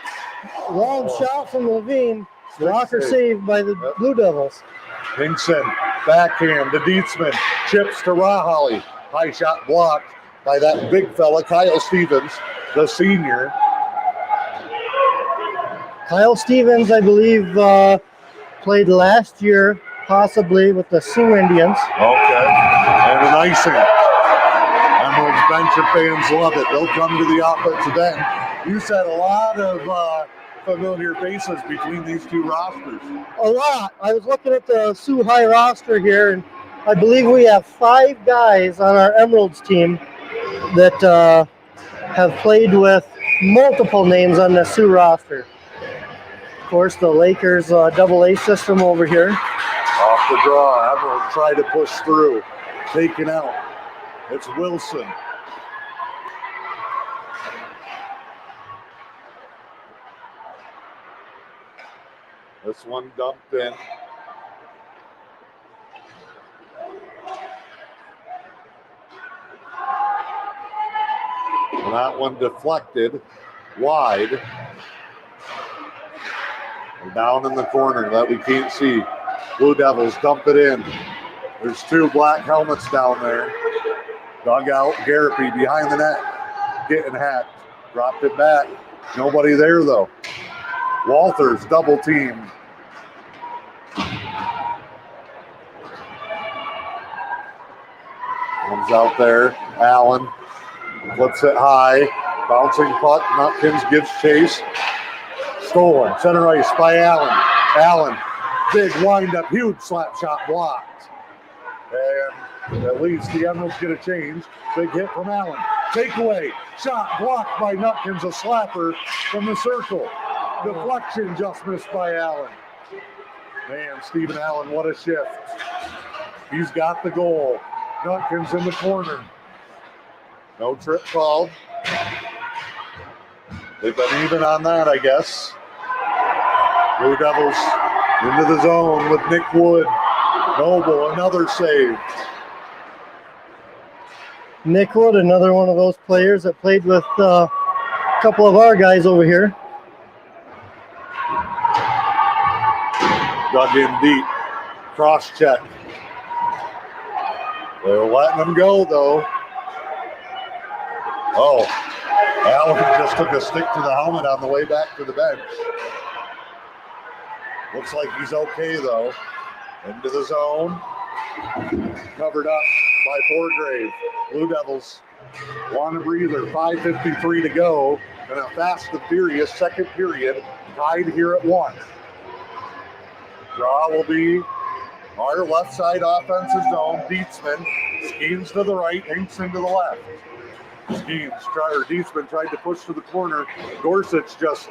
Long shot from Levine. Blocker saved by the Blue Devils. Hinkson, backhand to Dietzman. Chips to Raholly. High shot blocked by that big fella, Kyle Stevens, the senior. Kyle Stevens, I believe, played last year, possibly with the Sioux Indians. Okay. And an icing. Emeralds bench and fans love it. They'll come to the offensive end. You said a lot of familiar faces between these two rosters. A lot. I was looking at the Sioux High roster here, and I believe we have 5 guys on our Emeralds team that have played with multiple names on the Sioux roster. Of course, the Lakers AA system over here. Off the draw. Emerald tried to push through. Taken out. It's Wilson. This one dumped in. And that one deflected wide. And down in the corner that we can't see. Blue Devils dump it in. There's 2 black helmets down there. Dugout, Garapi behind the net. Getting hacked. Dropped it back. Nobody there though. Walters double teamed. Comes out there. Allen flips it high. Bouncing puck. Nutkins gives chase. Stolen. Center ice by Allen. Allen. Big windup. Huge slap shot blocked. And at least the Emeralds get a change. Big hit from Allen. Takeaway. Shot blocked by Nutkins. A slapper from the circle. Deflection just missed by Allen. Man, Stephen Allen, what a shift. He's got the goal. Nutkins in the corner. No trip called. They've been even on that, I guess. Blue Devils into the zone with Nick Wood. Noble, another save. Nick Wood, another one of those players that played with a couple of our guys over here. Dug in deep. Cross check. They're letting them go, though. Oh, Allen just took a stick to the helmet on the way back to the bench. Looks like he's okay, though. Into the zone. Covered up by Forgrave. Blue Devils want a breather. 5:53 to go. And a fast and furious second period. Tied here at 1. Draw will be our left side offensive zone. Dietzman schemes to the right, Hinkson to the left. Dietzman tried to push to the corner. Gorsuch just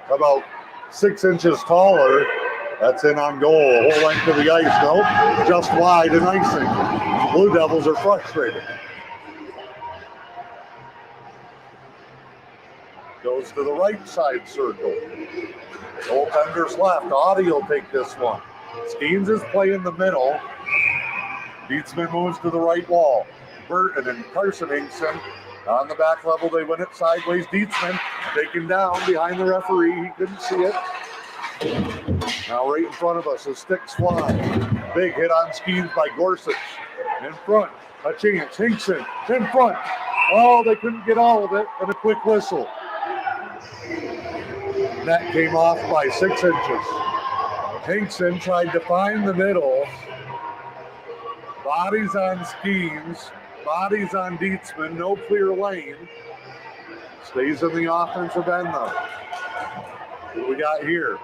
about 6 inches taller. That's in on goal. Whole length of the ice. Nope. Just wide and icing. Blue Devils are frustrated. Goes to the right side circle. Goaltender's left. Audie will take this one. Skeens is playing the middle. Dietzman moves to the right wall. Burton and Carson Hinkson on the back level. They win it sideways. Dietzman taken down behind the referee. He couldn't see it. Now right in front of us, the sticks fly. Big hit on skis by Gorsuch. In front, a chance. Hinkson in front. Oh, they couldn't get all of it, and a quick whistle. Net came off by 6 inches. Hinkson tried to find the middle. Bodies on Skeens, bodies on Dietzman, no clear lane. Stays in the offensive end though. What we got here?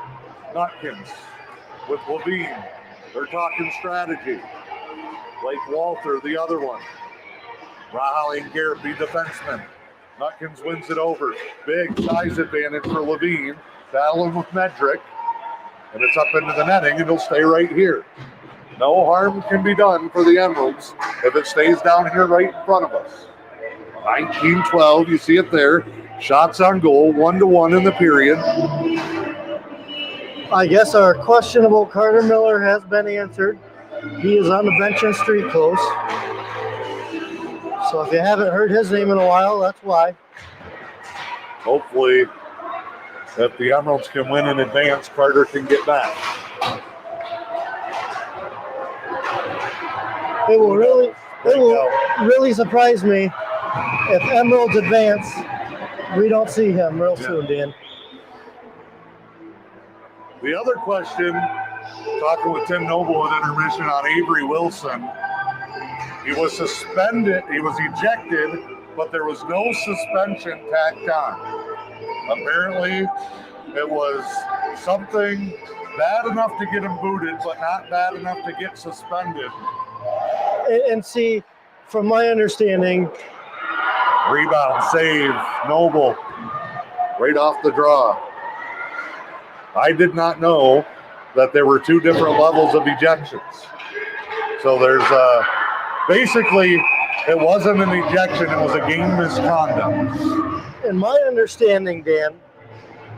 Nutkins with Levine. They're talking strategy. Blake Walter, the other one. Rahali and Garrett, defenseman. Nutkins wins it over. Big size advantage for Levine. Battling with Medrick. And it's up into the netting, and it'll stay right here. No harm can be done for the Emeralds if it stays down here right in front of us. 19-12, you see it there. Shots on goal, 1-1 in the period. I guess our questionable Carter Miller has been answered. He is on the bench in street close. So if you haven't heard his name in a while, that's why. Hopefully, if the Emeralds can win in advance, Carter can get back. It will really surprise me if Emeralds advance. We don't see him real soon, Dan. The other question, talking with Tim Noble at intermission on Avery Wilson, he was suspended, he was ejected, but there was no suspension tacked on. Apparently, it was something bad enough to get him booted, but not bad enough to get suspended. And see, from my understanding, rebound, save, Noble, right off the draw. I did not know that there were 2 different levels of ejections. So there's basically, it wasn't an ejection, it was a game misconduct. in my understanding, Dan,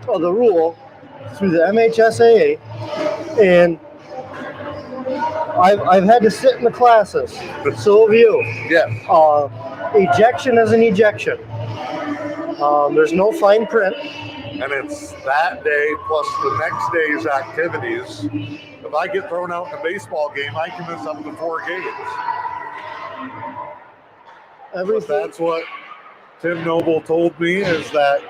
of the rule through the MHSAA, and I've had to sit in the classes, so have you. Yeah. Ejection is an ejection. There's no fine print. And it's that day plus the next day's activities. If I get thrown out in a baseball game, I can miss up to 4 games. But that's what Tim Noble told me, is that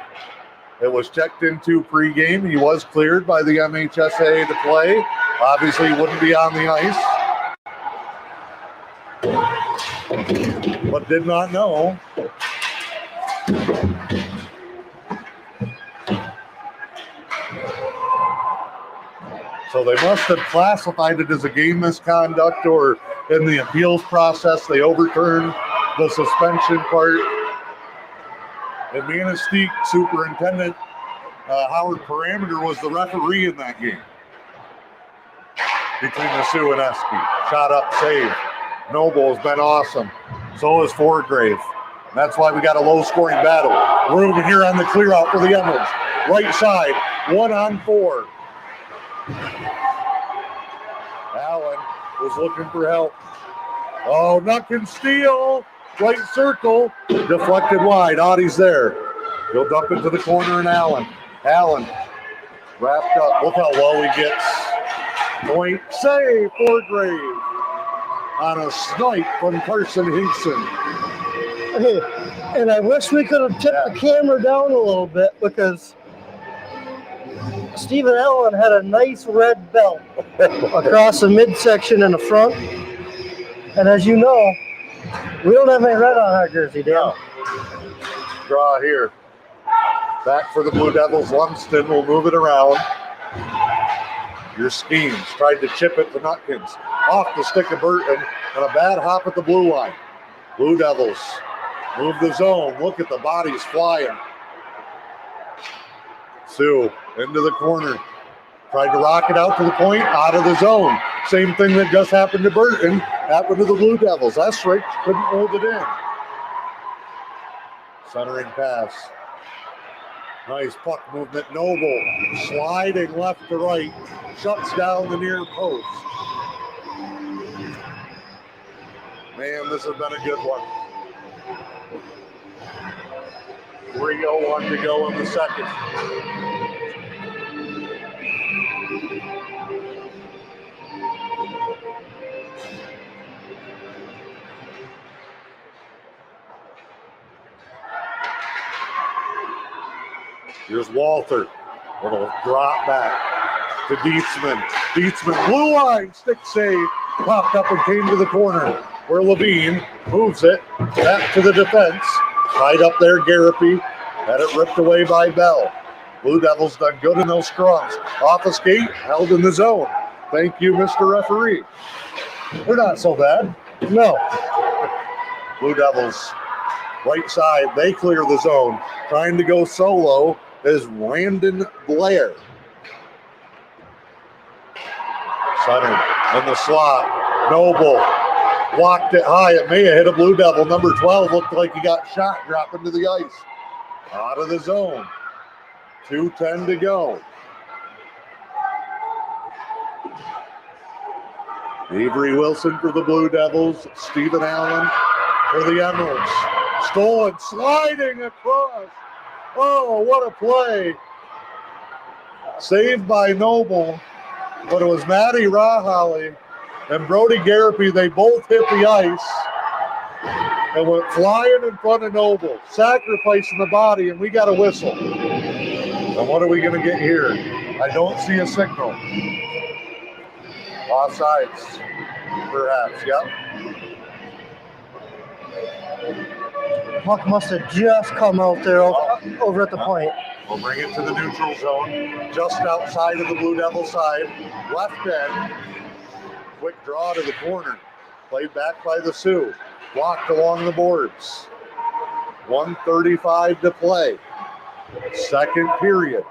it was checked into pregame. He was cleared by the MHSAA to play. Obviously, he wouldn't be on the ice. But did not know. So they must have classified it as a game misconduct, or in the appeals process, they overturned the suspension part. And Manistique Superintendent Howard Parameter was the referee in that game between the Sioux and Esky. Shot up, save. Noble has been awesome. So is Forgrave. That's why we got a low-scoring battle. Room here on the clear-out for the Emeralds. Right side, 1-on-4. Allen was looking for help. Oh, Nutkins steal. Right circle. Deflected wide. Audie's there. He'll dump it to the corner, and Allen wrapped up. Look how low he gets. Point save for Grave on a snipe from Carson Hinkson. Hey, and I wish we could have tipped the camera down a little bit, because Stephen Allen had a nice red belt across the midsection in the front. And as you know, we don't have any red on our jersey, Dan. No. Draw here. Back for the Blue Devils. Lumsden will move it around. Your schemes tried to chip it to Nutkins. Off the stick of Burton, and a bad hop at the blue line. Blue Devils move the zone. Look at the bodies flying. Sioux into the corner. Tried to rock it out to the point, out of the zone. Same thing that just happened to Burton happened to the Blue Devils. Esrich couldn't hold it in. Centering pass. Nice puck movement. Noble sliding left to right. Shuts down the near post. Man, this has been a good one. 3:01 to go in the second. Here's Walter. Little drop back to Dietzman. Dietzman, blue line, stick save. Popped up and came to the corner where Levine moves it back to the defense. Right up there, Garapi. Had it ripped away by Bell. Blue Devils done good in those scrums. Off a skate, held in the zone. Thank you, Mr. Referee. They're not so bad. No. Blue Devils, right side, they clear the zone. Trying to go solo is Randon Blair. Center in the slot. Noble blocked it high. It may have hit a Blue Devil. Number 12 looked like he got shot dropping to the ice. Out of the zone. 2:10 to go. Avery Wilson for the Blue Devils. Stephen Allen for the Emeralds. Stolen, sliding across. Oh, what a play. Saved by Noble, but it was Matty Rahali and Brody Garapi. They both hit the ice and went flying in front of Noble, sacrificing the body, and we got a whistle. And what are we going to get here? I don't see a signal. Offsides, perhaps, yep. Puck must have just come out there over at the point. We'll bring it to the neutral zone, just outside of the Blue Devil side. Left end, quick draw to the corner. Played back by the Sioux. Blocked along the boards. 1:35 to play. Second period.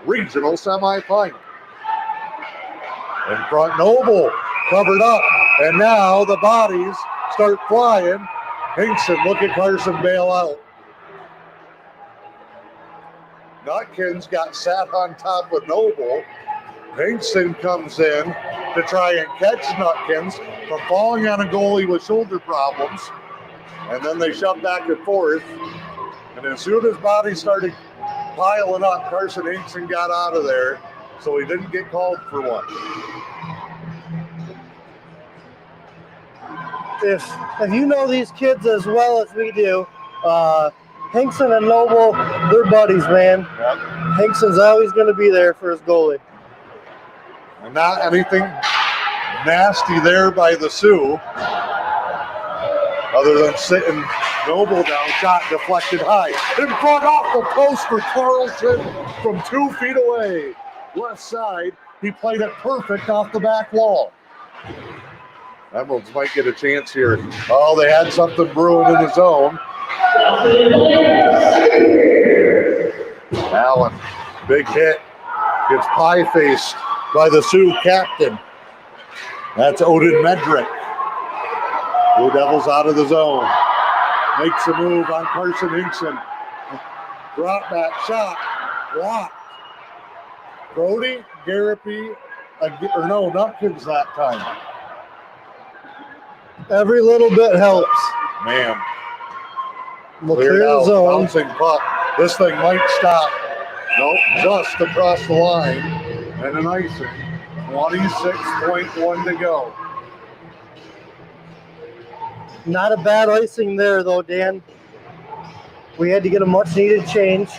Regional semifinal. In front, Noble covered up. And now the bodies start flying. Hinkson, look at Carson bail out. Nutkins got sat on top with Noble. Hinkson comes in to try and catch Nutkins from falling on a goalie with shoulder problems. And then they shoved back and forth. And as soon as bodies started piling up, Carson Hinkson got out of there. So he didn't get called for one. If you know these kids as well as we do, Hinkson and Noble, they're buddies, man. Yep. Hinkson's always going to be there for his goalie. And not anything nasty there by the Sioux, other than sitting Noble down, shot deflected high. In front off the post for Carlson from 2 feet away. Left side, he played it perfect off the back wall. Emeralds might get a chance here. Oh, they had something brewing in the zone. Allen, big hit. Gets pie-faced by the Sioux captain. That's Odin Medrick. Blue Devils out of the zone. Makes a move on Carson Hinkson. Drop back shot. Blocked. Brody, Garapi, Nutkins that time. Every little bit helps. Man. We'll clear the out, zone. bouncing puck. This thing might stop. Nope, just across the line. And an icing. 26.1 to go. Not a bad icing there, though, Dan. We had to get a much-needed change.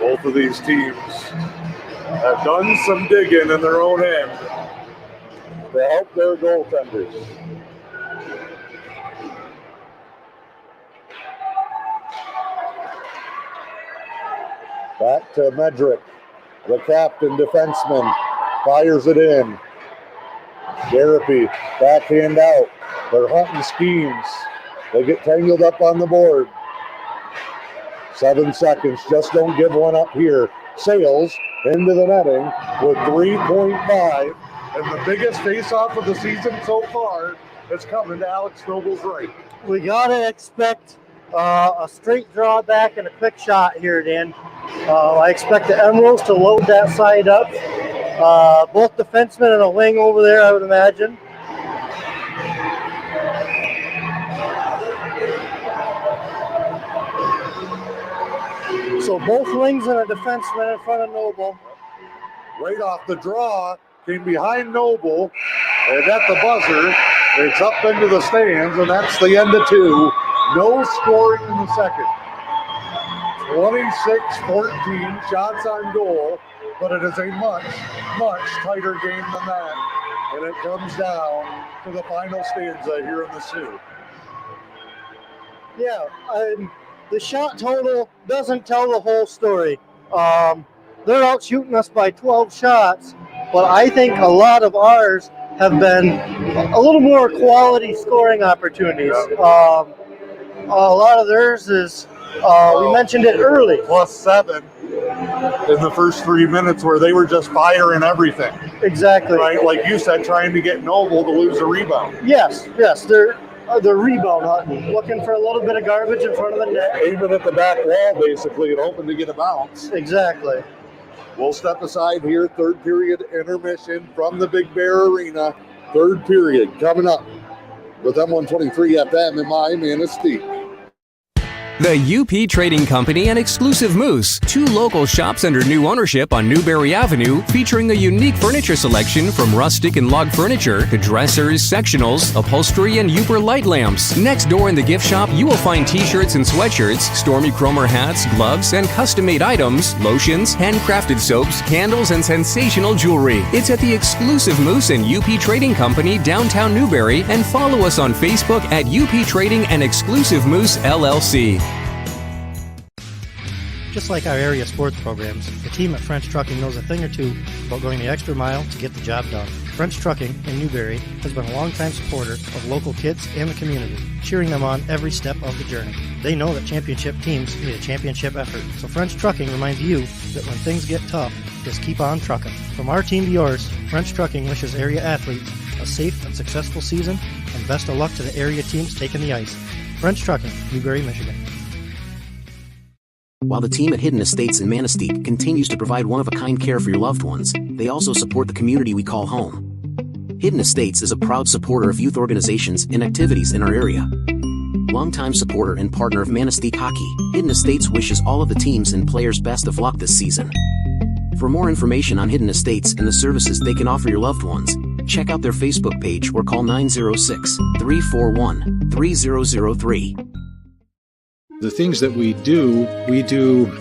Both of these teams have done some digging in their own end to help their goaltenders. Back to Medrick, the captain defenseman, fires it in. Garapi, backhand out. They're hunting schemes. They get tangled up on the board. 7 seconds, just don't give one up here. Sails into the netting with 3.5. And the biggest face-off of the season so far is coming to Alex Noble's right. We got to expect a straight draw back and a quick shot here, Dan. I expect the Emeralds to load that side up. Both defensemen and a wing over there, I would imagine. So both wings and a defenseman in front of Noble. Right off the draw, came behind Noble, and at the buzzer, it's up into the stands, and that's the end of 2. No scoring in the second. 26-14 shots on goal, but it is a much, much tighter game than that. And it comes down to the final stanza here in the Sioux. Yeah, the shot total doesn't tell the whole story. They're out shooting us by 12 shots, but I think a lot of ours have been a little more quality scoring opportunities. A lot of theirs is, we mentioned it early. +7 in the first 3 minutes where they were just firing everything. Exactly. Right, like you said, trying to get Noble to lose a rebound. Yes, they're rebound hunting, looking for a little bit of garbage in front of the net. Even at the back wall, basically, and hoping to get a bounce. Exactly. We'll step aside here, third period intermission from the Big Bear Arena. Third period coming up with M123 FM in my Manistique. The UP Trading Company and Exclusive Moose, 2 local shops under new ownership on Newberry Avenue, featuring a unique furniture selection from rustic and log furniture to dressers, sectionals, upholstery, and Uber light lamps. Next door in the gift shop, you will find t-shirts and sweatshirts, Stormy Cromer hats, gloves, and custom-made items, lotions, handcrafted soaps, candles, and sensational jewelry. It's at the Exclusive Moose and UP Trading Company, downtown Newberry, and follow us on Facebook at UP Trading and Exclusive Moose LLC. Just like our area sports programs, the team at French Trucking knows a thing or two about going the extra mile to get the job done. French Trucking in Newberry has been a longtime supporter of local kids and the community, cheering them on every step of the journey. They know that championship teams need a championship effort, so French Trucking reminds you that when things get tough, just keep on trucking. From our team to yours, French Trucking wishes area athletes a safe and successful season, and best of luck to the area teams taking the ice. French Trucking, Newberry, Michigan. While the team at Hidden Estates in Manistique continues to provide one-of-a-kind care for your loved ones, they also support the community we call home. Hidden Estates is a proud supporter of youth organizations and activities in our area. Longtime supporter and partner of Manistique Hockey, Hidden Estates wishes all of the teams and players best of luck this season. For more information on Hidden Estates and the services they can offer your loved ones, check out their Facebook page or call 906-341-3003. The things that we do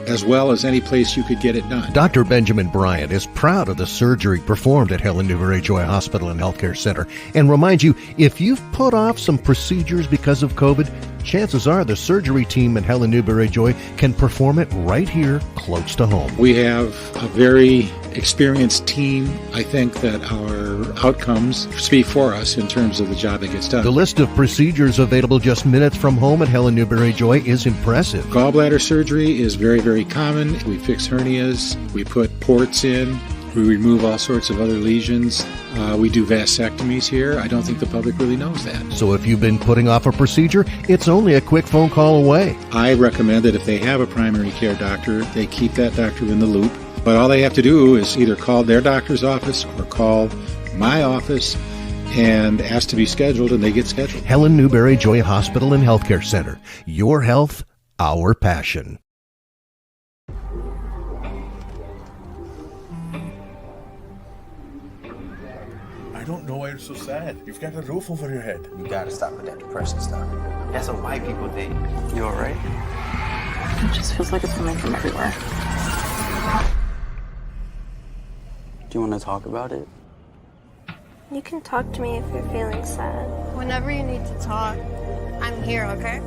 as well as any place you could get it done. Dr. Benjamin Bryant is proud of the surgery performed at Helen Newberry Joy Hospital and Healthcare Center and reminds you, if you've put off some procedures because of COVID, chances are the surgery team at Helen Newberry Joy can perform it right here close to home. We have a very experienced team. I think that our outcomes speak for us in terms of the job that gets done. The list of procedures available just minutes from home at Helen Newberry Joy is impressive. Gallbladder surgery is very, very common. We fix hernias. We put ports in. We remove all sorts of other lesions. We do vasectomies here. I don't think the public really knows that. So if you've been putting off a procedure, it's only a quick phone call away. I recommend that if they have a primary care doctor, they keep that doctor in the loop. But all they have to do is either call their doctor's office or call my office and ask to be scheduled, and they get scheduled. Helen Newberry Joy Hospital and Healthcare Center. Your health, our passion. I don't know why you're so sad. You've got a roof over your head. You gotta stop with that depression stuff. That's what white people think. You alright? It just feels like it's coming from everywhere. Do you want to talk about it? You can talk to me if you're feeling sad. Whenever you need to talk, I'm here, okay?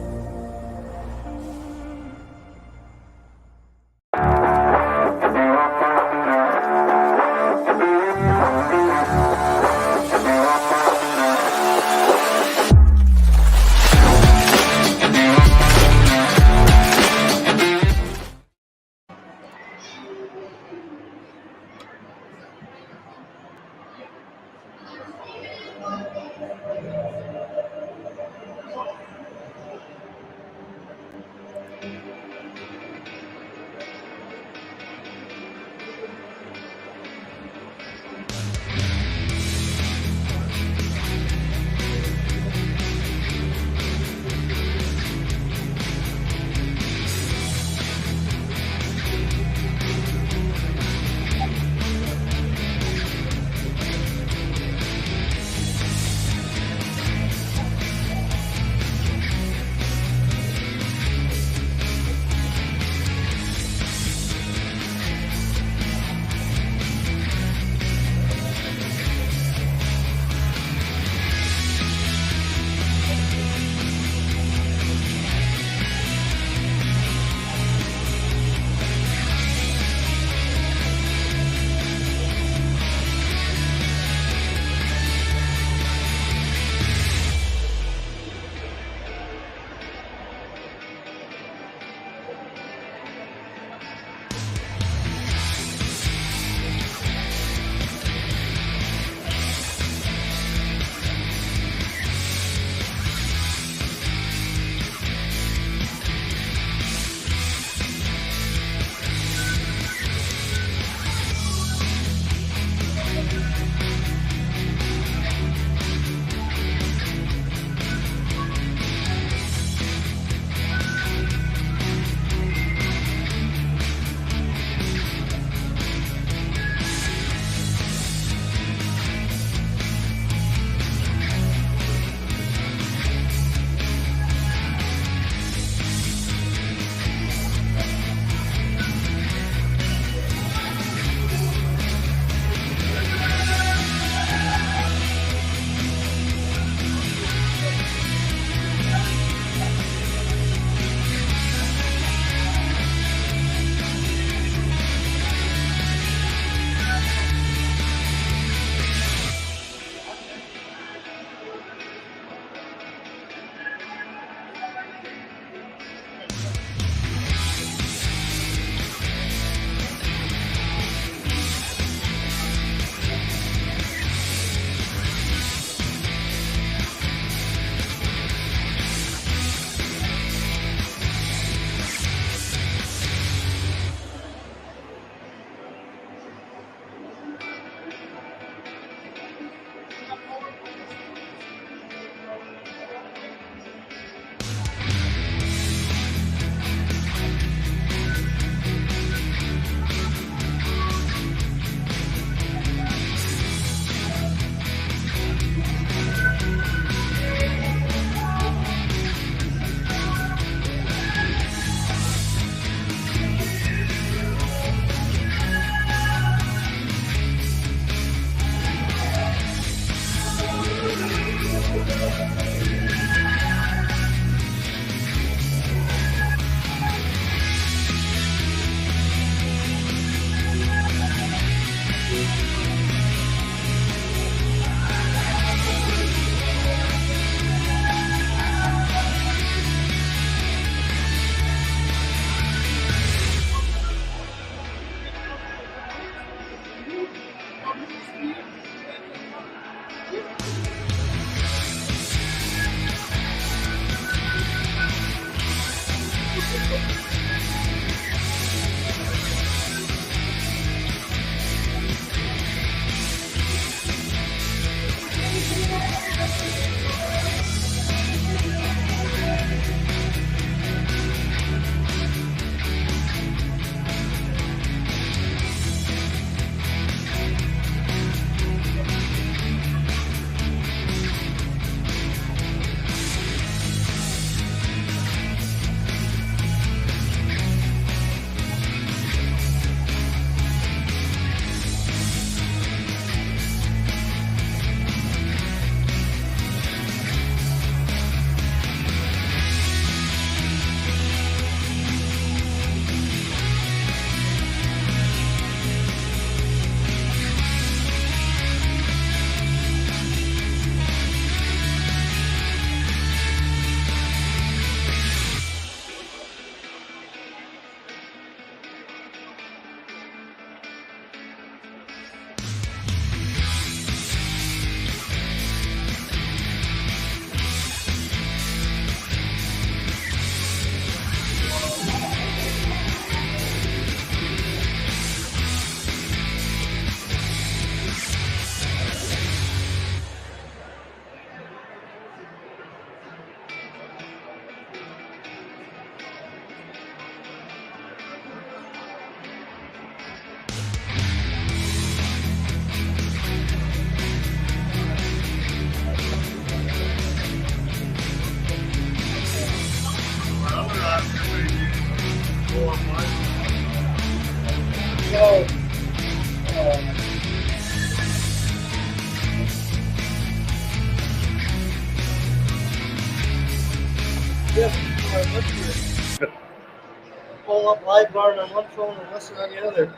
Pull up live barn on one phone and listen on the other.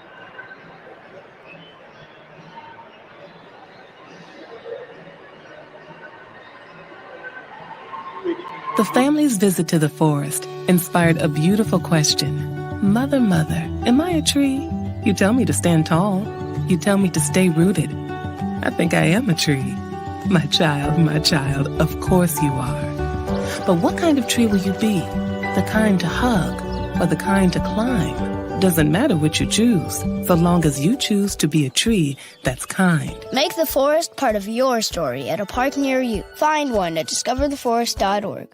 The family's visit to the forest inspired a beautiful question. Mother, mother, am I a tree? You tell me to stand tall. You tell me to stay rooted. I think I am a tree. My child, of course you are. But what kind of tree will you be? The kind to hug or the kind to climb? Doesn't matter what you choose, so long as you choose to be a tree that's kind. Make the forest part of your story at a park near you. Find one at discovertheforest.org.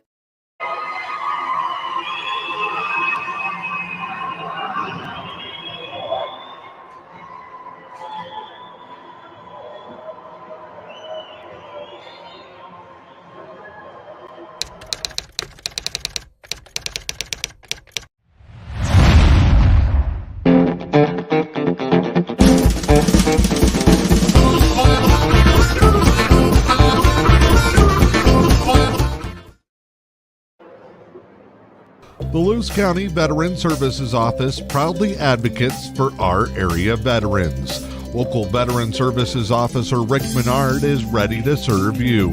The Luce County Veteran Services Office proudly advocates for our area veterans. Local Veteran Services Officer Rick Menard is ready to serve you.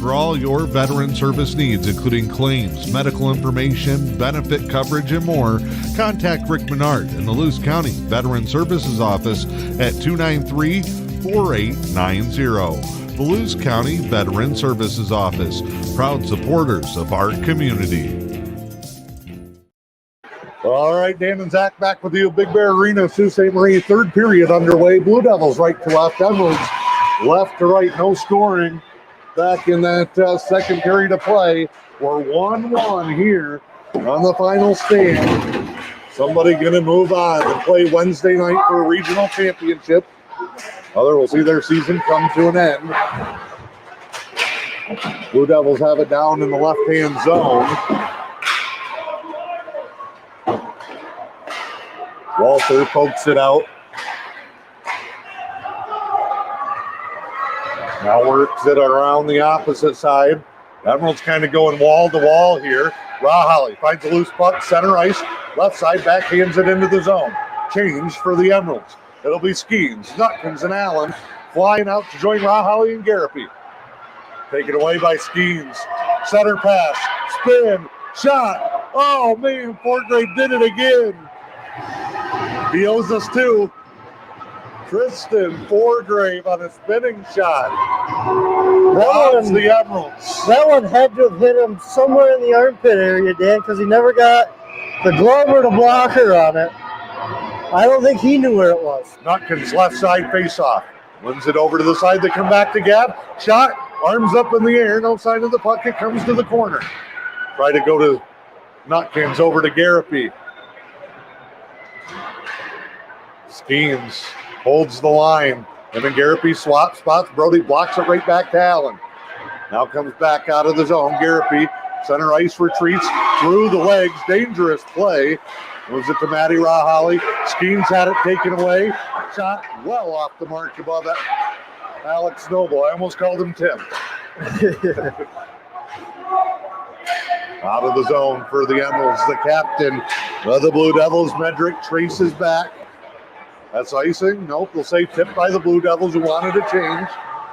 For all your veteran service needs, including claims, medical information, benefit coverage, and more, contact Rick Menard in the Luce County Veteran Services Office at 293-4890. The Luce County Veteran Services Office, proud supporters of our community. All right, Dan and Zach back with you. Big Bear Arena, Sault Ste. Marie, third period underway. Blue Devils right to left, Emeralds left to right, no scoring. Back in that second period of play. We're 1-1 here on the final stand. Somebody going to move on and play Wednesday night for a regional championship. Other will see their season come to an end. Blue Devils have it down in the left-hand zone. Walter pokes it out. Now works it around the opposite side. Emerald's kind of going wall to wall here. Raholly finds a loose puck, center ice, left side, backhands it into the zone. Change for the Emeralds. It'll be Skeens, Nutkins, and Allen flying out to join Raholly and Garapi. Taken away by Skeens. Center pass, spin, shot. Oh man, Fort Grade did it again. He owes us two. Tristan Forgrave on a spinning shot. Robs the Emeralds. That one had to have hit him somewhere in the armpit area, Dan, because he never got the glove or the blocker on it. I don't think he knew where it was. Nutkins left side face-off. Wins it over to the side. They come back to Gab. Shot. Arms up in the air. No sign of the puck. It comes to the corner. Try to go to Nutkins over to Garapi. Skeens holds the line. And then Garapi swap spots. Brody blocks it right back to Allen. Now comes back out of the zone. Garapi, center ice, retreats through the legs. Dangerous play. Moves it to Matty Raholly. Skeens had it taken away. Shot well off the mark above that. Alex Noble. I almost called him Tim. Out of the zone for the Emeralds. The captain of the Blue Devils, Medrick, traces back. That's icing. Nope, they'll say tipped by the Blue Devils who wanted to change.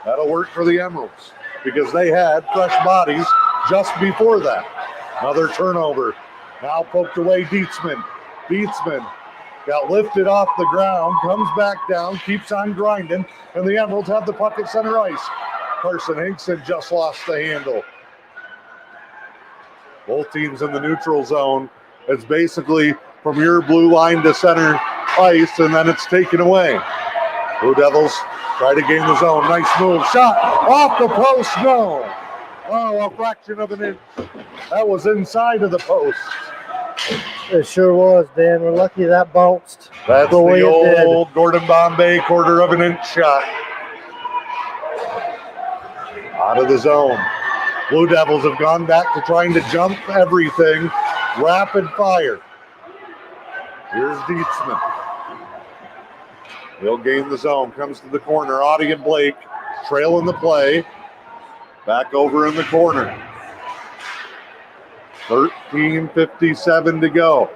That'll work for the Emeralds because they had fresh bodies just before that. Another turnover. Now poked away Dietzman. Dietzman got lifted off the ground, comes back down, keeps on grinding, and the Emeralds have the puck at center ice. Carson Hinkson just lost the handle. Both teams in the neutral zone. It's basically from your blue line to center ice, and then it's taken away. Blue Devils try to gain the zone. Nice move. Shot off the post. No. Oh, a fraction of an inch. That was inside of the post. It sure was, Dan. We're lucky that bounced. That's the way the old Gordon Bombay quarter of an inch shot. Out of the zone. Blue Devils have gone back to trying to jump everything. Rapid fire. Here's Dietzman. He'll gain the zone. Comes to the corner. Audie and Blake trailing the play. Back over in the corner. 13:57 to go.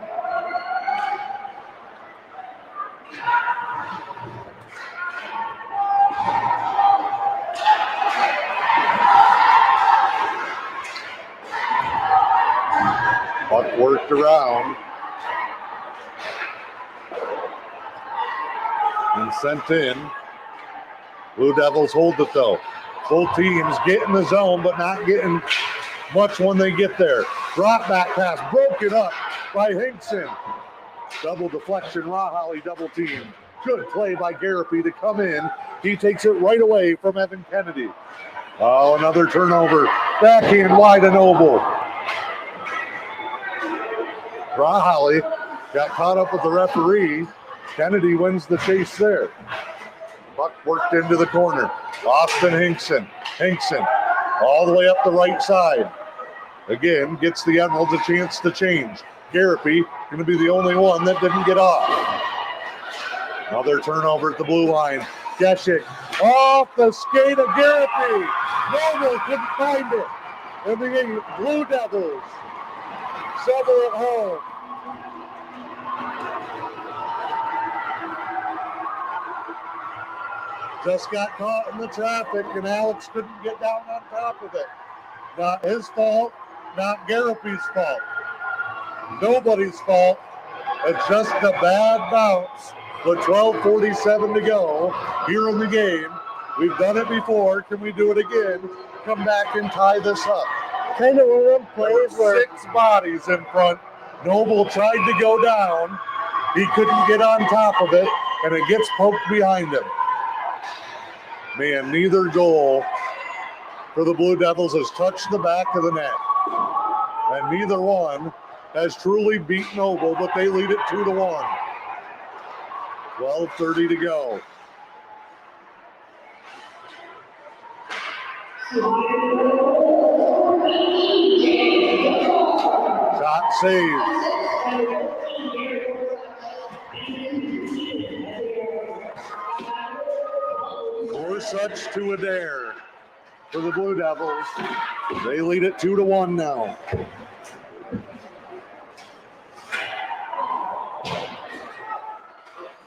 Buck worked around and sent in. Blue Devils hold it though. Both teams get in the zone, but not getting much when they get there. Drop back pass broken up by Hinkson. Double deflection, Rawholly double team. Good play by Garapi to come in. He takes it right away from Evan Kennedy. Oh, another turnover. Backhand wide to Noble. Rawholly got caught up with the referee. Kennedy wins the chase there. Buck worked into the corner. Austin Hinkson. Hinkson all the way up the right side. Again, gets the Emeralds a chance to change. Garapi going to be the only one that didn't get off. Another turnover at the blue line. Geshik off the skate of Garapi. Noble couldn't find it. And the Blue Devils settle at home. Just got caught in the traffic, and Alex couldn't get down on top of it. Not his fault, not Garapi's fault. Nobody's fault. It's just a bad bounce. With 12:47 to go here in the game. We've done it before. Can we do it again? Come back and tie this up. Kind of one of them plays where 6 bodies in front. Noble tried to go down. He couldn't get on top of it, and it gets poked behind him. Man, neither goal for the Blue Devils has touched the back of the net. And neither one has truly beat Noble, but they lead it 2-1. 12:30 to go. Shot saved. Gorsuch to Adair for the Blue Devils. They lead it 2-1 now.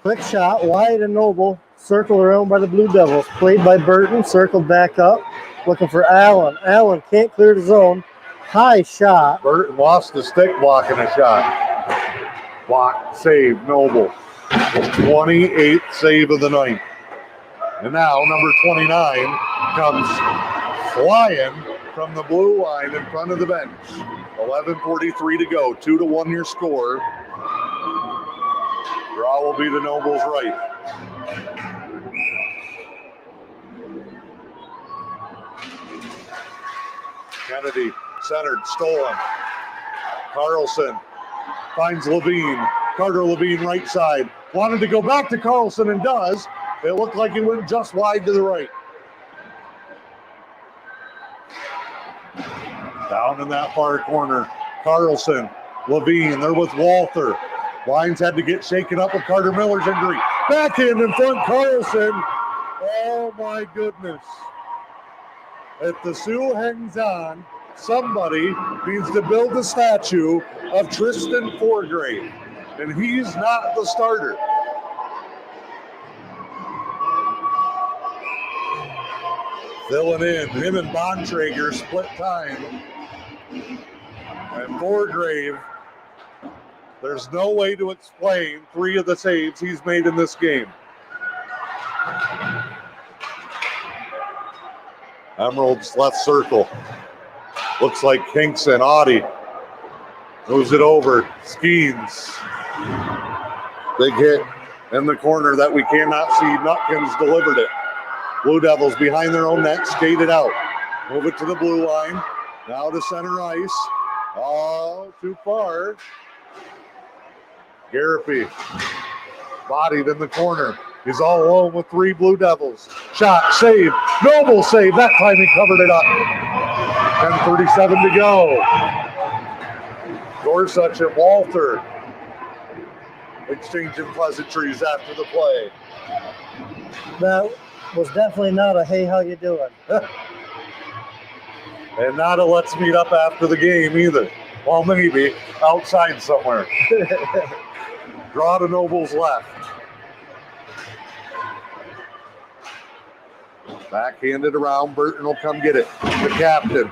quick shot, wide and Noble, circle around by the Blue Devils. Played by Burton, circled back up, looking for Allen. Allen can't clear the zone. High shot. Burton lost the stick blocking a shot. Block, save, Noble. 28th save of the night. And now number 29 comes flying from the blue line in front of the bench. 11:43 to go. 2-1 your score. Draw will be to Noble's right. Kennedy centered, stolen. Carlson finds Levine. Carter Levine right side. Wanted to go back to Carlson and does. It looked like he went just wide to the right. Down in that far corner. Carlson, Levine, they're with Walther. Lines had to get shaken up with Carter Miller's injury. Backhand in front, Carlson. Oh my goodness. If the Sioux hangs on, somebody needs to build a statue of Tristan Forgrave, and he's not the starter. Filling in, him and Bontrager split time. And Forgrave, there's no way to explain 3 of the saves he's made in this game. Emerald's left circle. Looks like Hinkson, Audie. Moves it over. Skeens. Big hit in the corner that we cannot see. Nutkins delivered it. Blue Devils behind their own net, skated out. Move it to the blue line. Now to center ice. Oh, too far. Garapi. Bodied in the corner. He's all alone with 3 Blue Devils. Shot, save. Noble save. That time he covered it up. 10:37 to go. Gorsuch and Walter exchanging pleasantries after the play. That was definitely not a hey, how you doing? And not a let's meet up after the game either. Well, maybe outside somewhere. Draw to Noble's left. Backhanded around. Burton will come get it. The captain.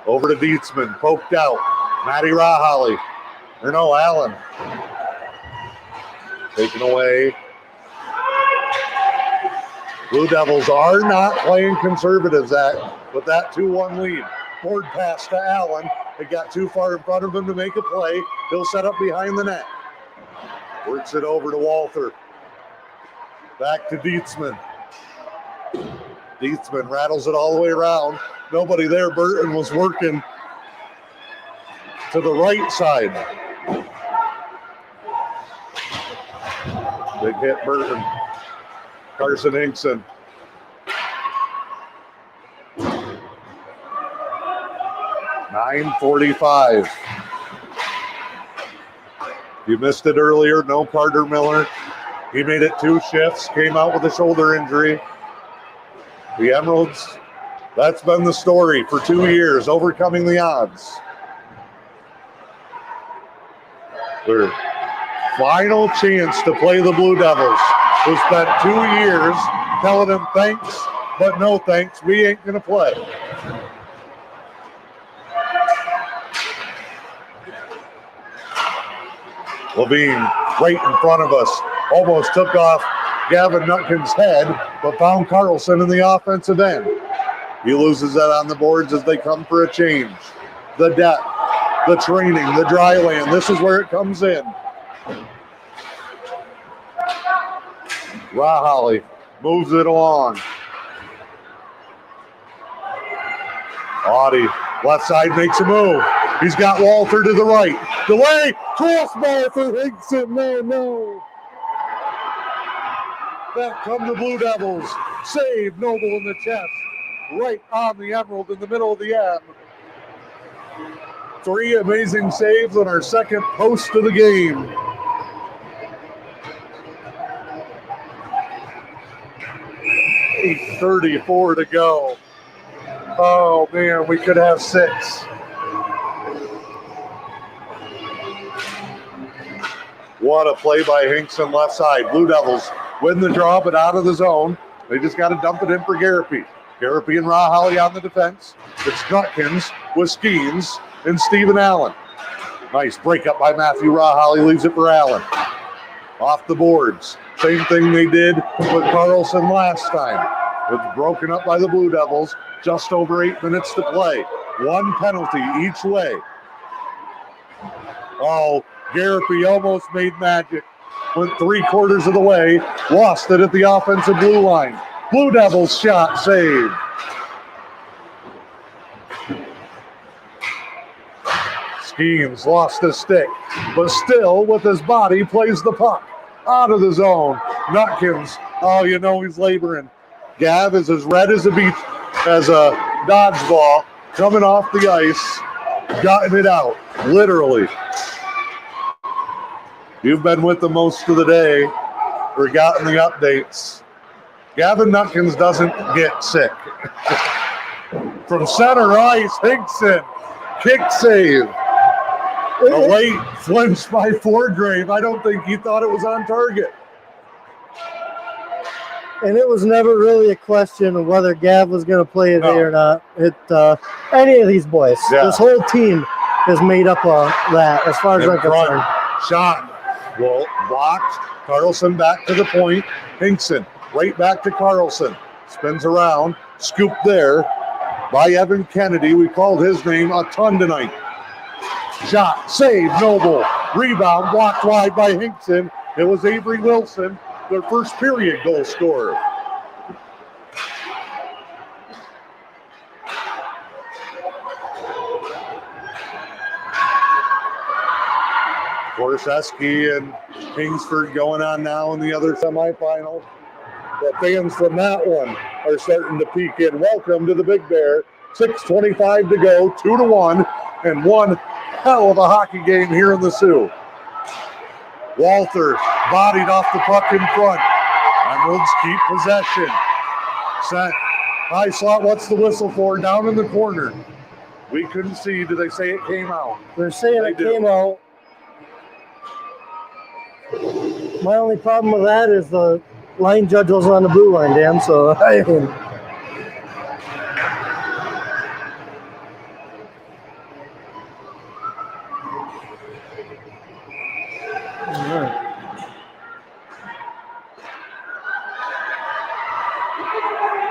Over to Dietzman. Poked out. Matty Raholly. Or no, Allen. Taken away. Blue Devils are not playing conservatives with that 2-1 lead. Forward pass to Allen. It got too far in front of him to make a play. He'll set up behind the net. Works it over to Walther. Back to Dietzman. Dietzman rattles it all the way around. Nobody there. Burton was working to the right side. Big hit, Burton. Carson Hinkson. .9:45. You missed it earlier. No Carter Miller. He made it 2 shifts. Came out with a shoulder injury. The Emeralds, that's been the story for 2 years, overcoming the odds. Their final chance to play the Blue Devils. Who spent 2 years telling them thanks, but no thanks. We ain't going to play. Levine right in front of us. Almost took off Gavin Nutkin's head, but found Carlson in the offensive end. He loses that on the boards as they come for a change. The depth, the training, the dry land. This is where it comes in. Raholly moves it along. Audie, left side, makes a move. He's got Walter to the right. Delay, crossbar for Hinkson. No. Back come the Blue Devils. Save Noble in the chest. Right on the Emerald in the middle of the M. 3 amazing saves on our second post of the game. .8:34 to go. Oh man, we could have 6. What a play by Hinkson left side. Blue Devils win the draw, but out of the zone. They just got to dump it in for Garapi. Garapi and Raholly on the defense. It's Nutkins with Skeens and Stephen Allen. Nice breakup by Matthew Raholly, leaves it for Allen. Off the boards. Same thing they did with Carlson last time. It's broken up by the Blue Devils. Just over 8 minutes to play. 1 penalty each way. Oh, Garapi almost made magic. Went 3/4 of the way. Lost it at the offensive blue line. Blue Devils shot saved. Skeens lost his stick, but still with his body plays the puck. Out of the zone. Nutkins, oh, you know he's laboring. Gav is as red as a dodgeball coming off the ice, gotten it out, literally. You've been with them most of the day or gotten the updates. Gavin Nutkins doesn't get sick. From center ice, Hinkson, kick save. A late flinch by Forgrave. I don't think he thought it was on target. And it was never really a question of whether Gav was going to play today or not. Any of these boys. Yeah. This whole team is made up of that, as far as I'm concerned. Shot. Well, blocked. Carlson back to the point. Hinkson right back to Carlson. Spins around. Scoop there by Evan Kennedy. We called his name a ton tonight. Shot. Save. Noble. Rebound. Blocked wide by Hinkson. It was Avery Wilson, their first period goal scorer. Gorseski and Kingsford going on now in the other semifinal. The fans from that one are starting to peek in. Welcome to the Big Bear. 6:25 to go, 2-1, and one hell of a hockey game here in the Sioux. Walter bodied off the puck in front. Emeralds keep possession. Set. High slot, what's the whistle for? Down in the corner. We couldn't see. Did they say it came out? They're saying it came out. My only problem with that is the line judge was on the blue line, Dan, so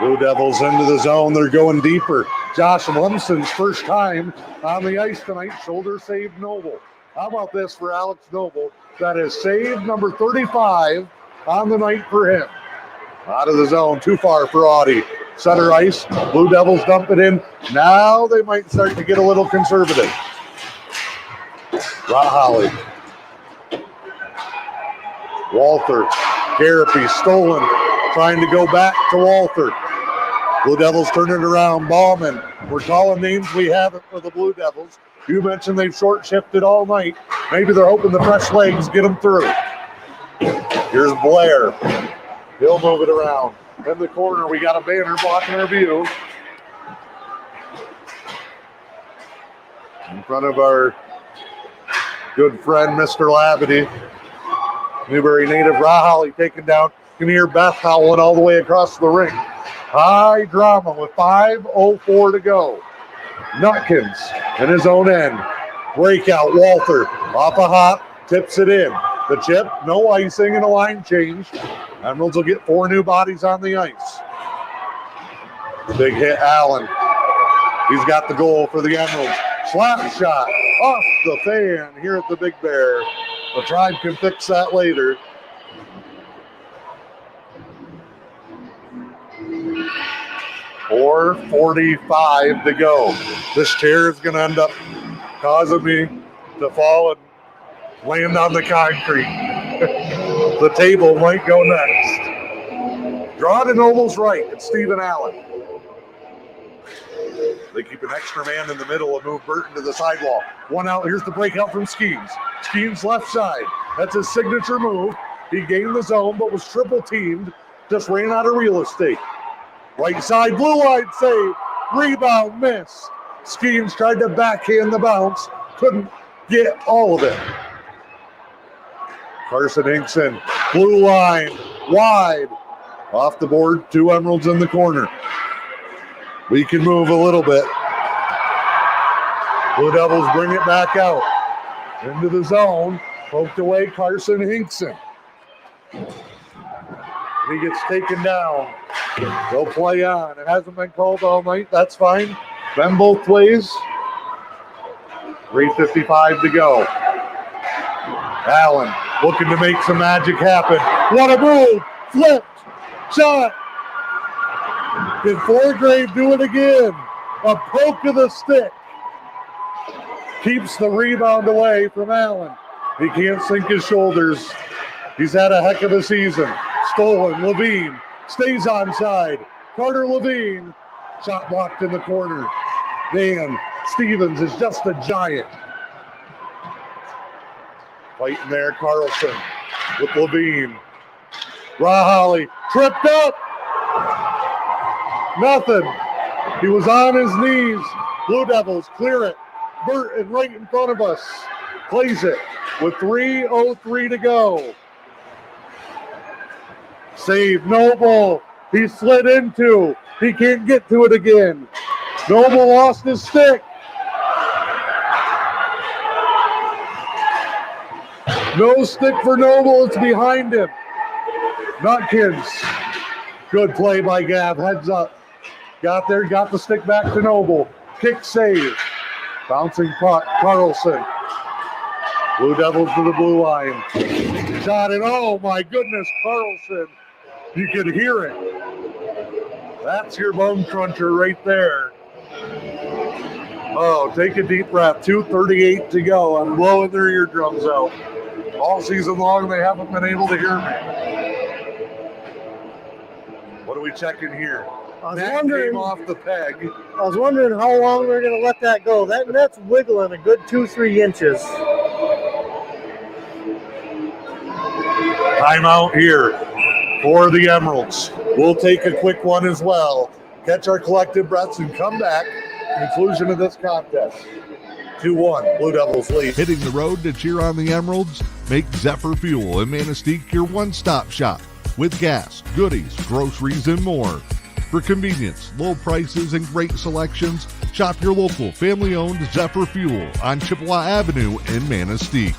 Blue Devils into the zone. They're going deeper. Josh Lumsden's first time on the ice tonight. Shoulder save Noble. How about this for Alex Noble? That is save number 35 on the night for him. Out of the zone, too far for Audie. Center ice. Blue Devils dump it in. Now they might start to get a little conservative. Holly. Walter. Garapi stolen. Trying to go back to Walter. Blue Devils turn it around. Ballman. We're calling names we haven't for the Blue Devils. You mentioned they've short shifted all night. Maybe they're hoping the fresh legs get them through. Here's Blair. He'll move it around. In the corner, we got a banner blocking our view. In front of our good friend, Mr. Labadie. Newberry native Rahali taken down. You can hear Beth howling all the way across the rink. High drama with 5:04 to go. Nutkins in his own end. Breakout, Walter off a hop, tips it in. The chip, no icing and a line change. Emeralds will get 4 new bodies on the ice. Big hit, Allen. He's got the goal for the Emeralds. Slap shot off the fan here at the Big Bear. The Tribe can fix that later. .4:45 to go. This chair is going to end up causing me to fall and land on the concrete. The table might go next. Draw to Noble's right. It's Stephen Allen. They keep an extra man in the middle and move Burton to the sidewall. One out. Here's the breakout from Skeens. Skeens left side. That's his signature move. He gained the zone but was triple teamed. Just ran out of real estate. Right side, blue line save. Rebound miss. Skeens tried to backhand the bounce. Couldn't get all of it. Carson Hinkson, blue line, wide. Off the board, 2 Emeralds in the corner. We can move a little bit. Blue Devils bring it back out. Into the zone. Poked away, Carson Hinkson. He gets taken down. They'll play on. It hasn't been called all night. That's fine. Been both ways. 3:55 to go. Allen looking to make some magic happen. What a move. Flipped. Shot. Did Foregrave do it again? A poke of the stick. Keeps the rebound away from Allen. He can't sink his shoulders. He's had a heck of a season. Stolen. Levine stays onside. Carter Levine. Shot blocked in the corner. Man, Stevens is just a giant. Fighting there, Carlson with Levine. Rahali tripped up. Nothing. He was on his knees. Blue Devils clear it. Burton right in front of us. Plays it with 3:03 to go. Save Noble. He slid into. He can't get to it again. Noble lost his stick. No stick for Noble. It's behind him. Nutkins. Good play by Gav. Heads up. Got there. Got the stick back to Noble. Kick save. Bouncing puck. Carlson. Blue Devils to the blue line. Shot it. Oh my goodness, Carlson. You could hear it. That's your bone cruncher right there. Oh, take a deep breath. 2:38 to go. I'm blowing their eardrums out. All season long, they haven't been able to hear me. What are we checking here? That came off the peg. I was wondering how long we're going to let that go. That net's wiggling a good 2-3 inches. Timeout here for the Emeralds. We'll take a quick one as well. Catch our collective breaths and come back. Conclusion of this contest. 2-1, Blue Devils lead. Hitting the road to cheer on the Emeralds? Make Zephyr Fuel in Manistique your one-stop shop with gas, goodies, groceries, and more. For convenience, low prices, and great selections, shop your local family-owned Zephyr Fuel on Chippewa Avenue in Manistique.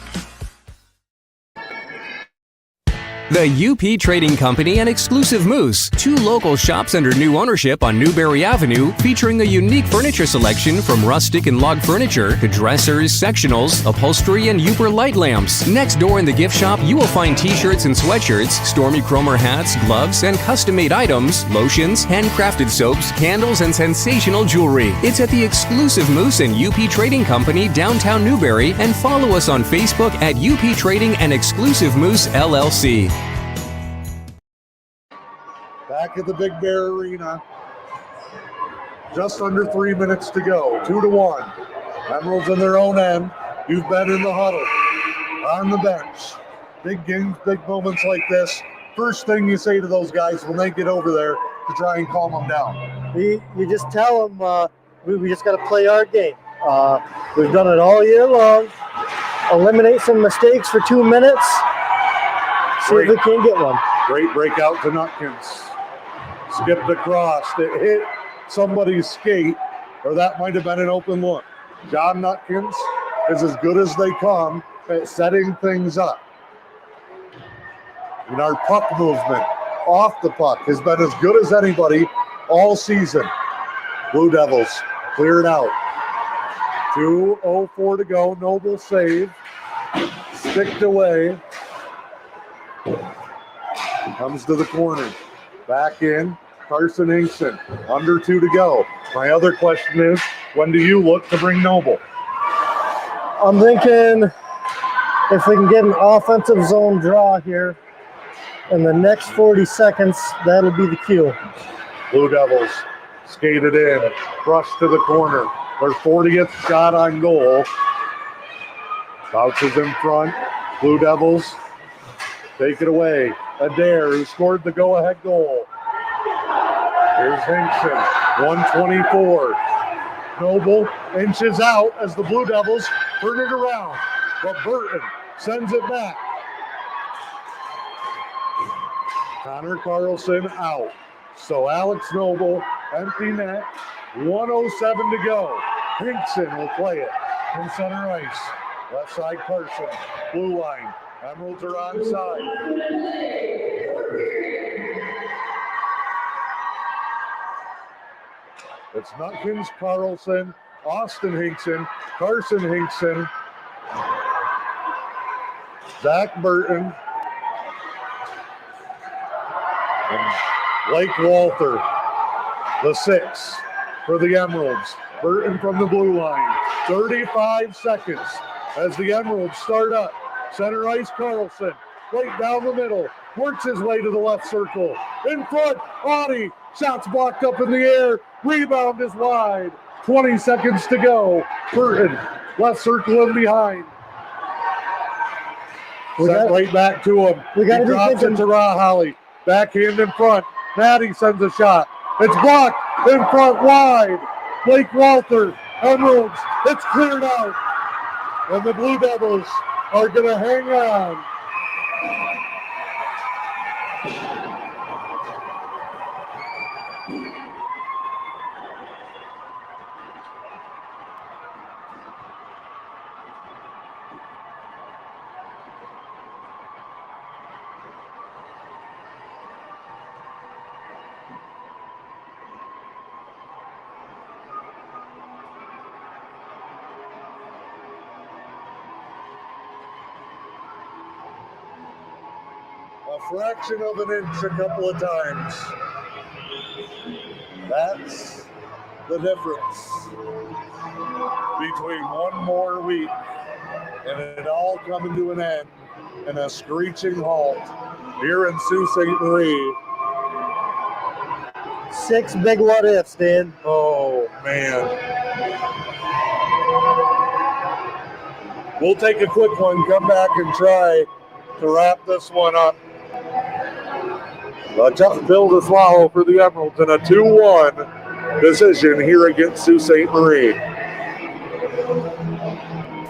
The UP Trading Company and Exclusive Moose, 2 local shops under new ownership on Newberry Avenue, featuring a unique furniture selection from rustic and log furniture to dressers, sectionals, upholstery, and Uper light lamps. Next door in the gift shop, you will find t-shirts and sweatshirts, Stormy Cromer hats, gloves, and custom-made items, lotions, handcrafted soaps, candles, and sensational jewelry. It's at the Exclusive Moose and UP Trading Company, downtown Newberry, and follow us on Facebook at UP Trading and Exclusive Moose LLC. Back at the Big Bear Arena. Just under 3 minutes to go. 2-1. Emeralds in their own end. You've been in the huddle, on the bench. Big games, big moments like this. First thing you say to those guys when they get over there to try and calm them down. You just tell them we just got to play our game. We've done it all year long. Eliminate some mistakes for 2 minutes. See if we can get one. Great breakout to Nutkins. Skipped across. It hit somebody's skate, or that might have been an open look. John Nutkins is as good as they come at setting things up. And our puck movement off the puck has been as good as anybody all season. Blue Devils clear it out. 2:04 to go. Noble save. Sticked away. Comes to the corner. Back in. Carson Hinkson. Under 2 to go. My other question is, when do you look to bring Noble? I'm thinking if we can get an offensive zone draw here in the next 40 seconds, that'll be the cue. Blue Devils skated in, crushed to the corner. Their 40th shot on goal. Bounces in front. Blue Devils take it away. Adair, who scored the go-ahead goal. Here's Hinkson, 124. Noble inches out as the Blue Devils turn it around, but Burton sends it back. Connor Carlson out. So Alex Noble, empty net, 1:07 to go. Hinkson will play it from center ice. Left side Carson, blue line. Emeralds are onside. It's Nutkins, Carlson, Austin Hinkson, Carson Hinkson, Zach Burton, and Blake Walter, the 6 for the Emeralds. Burton from the blue line. 35 seconds as the Emeralds start up. Center ice, Carlson, right down the middle, works his way to the left circle. In front, Audie, shots blocked up in the air, rebound is wide. 20 seconds to go. Burton, left circle and behind. Right back to him. He drops it to Rahali. Backhand in front. Maddie sends a shot. It's blocked in front wide. Blake Walter, Emeralds, it's cleared out. And the Blue Devils are going to hang on. A fraction of an inch a couple of times. That's the difference between one more week and it all coming to an end and a screeching halt here in Sault Ste. Marie. 6 big what ifs, Dan. Oh, man. We'll take a quick one, come back and try to wrap this one up. A tough pill to swallow for the Emeralds and a 2-1 decision here against Sault Ste. Marie.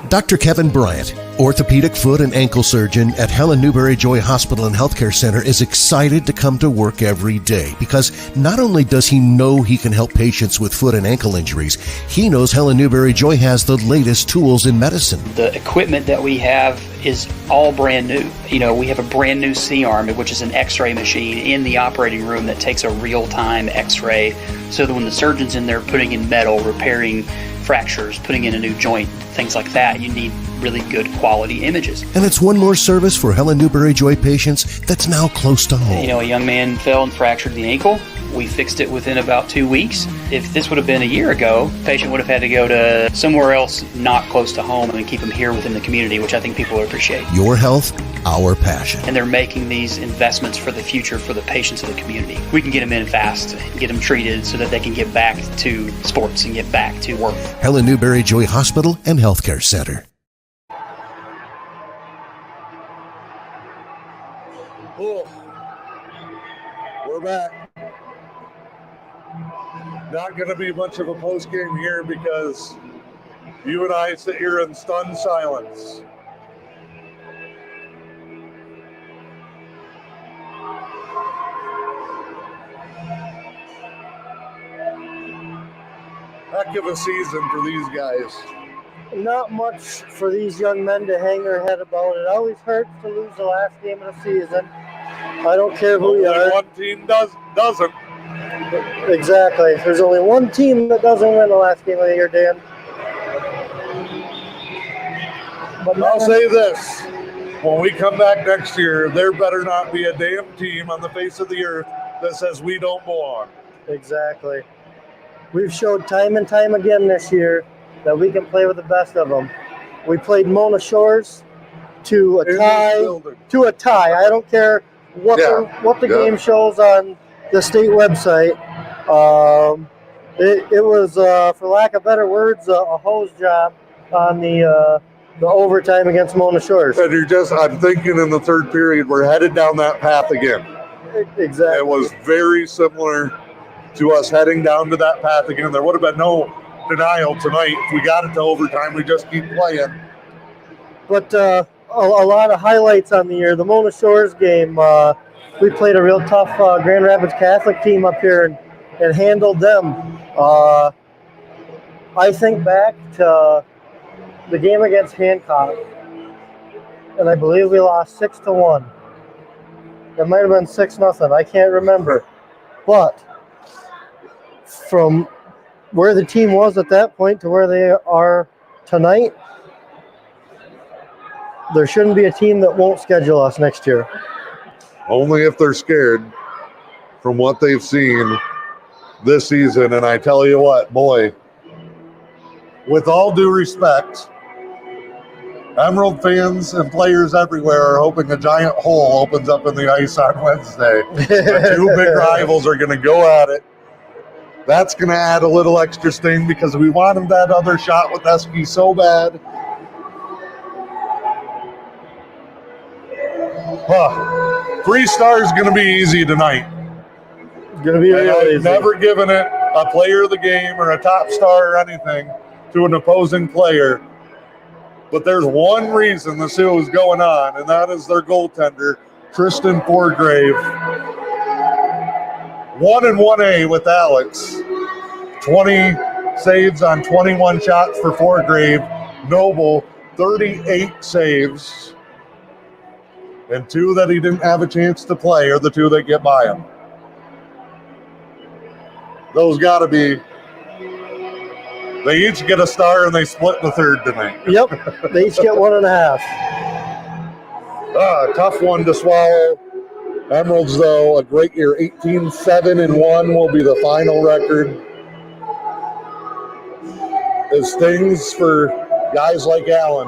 Dr. Kevin Bryant, orthopedic foot and ankle surgeon at Helen Newberry Joy Hospital and Healthcare Center, is excited to come to work every day because not only does he know he can help patients with foot and ankle injuries, he knows Helen Newberry Joy has the latest tools in medicine. The equipment that we have is all brand new. You know, we have a brand new C-arm, which is an x-ray machine in the operating room that takes a real-time x-ray, so that when the surgeon's in there putting in metal, repairing fractures, putting in a new joint, things like that, you need really good quality images. And it's one more service for Helen Newberry Joy patients that's now close to home. You know, a young man fell and fractured the ankle. We fixed it within about 2 weeks. If this would have been a year ago, the patient would have had to go to somewhere else not close to home and keep him here within the community, which I think people will appreciate. Your health, our passion. And they're making these investments for the future for the patients of the community. We can get them in fast, get them treated so that they can get back to sports and get back to work. Helen Newberry Joy Hospital and Healthcare Center. Cool. We're back. Not going to be much of a post game here because you and I sit here in stunned silence. Heck of a season for these guys. Not much for these young men to hang their head about. It always hurts to lose the last game of the season. I don't care who you are. One team doesn't. Exactly. There's only one team that doesn't win the last game of the year, Dan. But I'll say this. When we come back next year, there better not be a damn team on the face of the earth that says we don't belong. Exactly. We've showed time and time again this year that we can play with the best of them. We played Mona Shores to a tie. I don't care what the game shows on the state website. It was, for lack of better words, a hose job on the overtime against Mona Shores. And I'm thinking in the third period, we're headed down that path again. Exactly. It was very similar to us heading down to that path again. There would have been no denial tonight. If we got it to overtime, we just keep playing. But a lot of highlights on the year. The Mona Shores game, we played a real tough Grand Rapids Catholic team up here and handled them. I think back to the game against Hancock, and I believe we lost 6-1. It might have been 6-0. I can't remember. But from where the team was at that point to where they are tonight, there shouldn't be a team that won't schedule us next year. Only if they're scared from what they've seen this season. And I tell you what, boy, with all due respect, Emerald fans and players everywhere are hoping a giant hole opens up in the ice on Wednesday. The two big rivals are going to go at it. That's going to add a little extra sting because we wanted that other shot with Esky so bad. 3 stars going to be easy tonight. It's going to be real easy. I've never given it a player of the game or a top star or anything to an opposing player. But there's one reason the Sioux is going on, and that is their goaltender, Tristan Forgrave. 1-1A with Alex. 20 saves on 21 shots for Forgrave. Noble, 38 saves. And 2 that he didn't have a chance to play are the 2 that get by him. Those got to be. They each get a star and they split the third tonight. Yep, they each get 1.5. Tough one to swallow. Emeralds, though, a great year. 18-7-1 will be the final record. It stings for guys like Allen.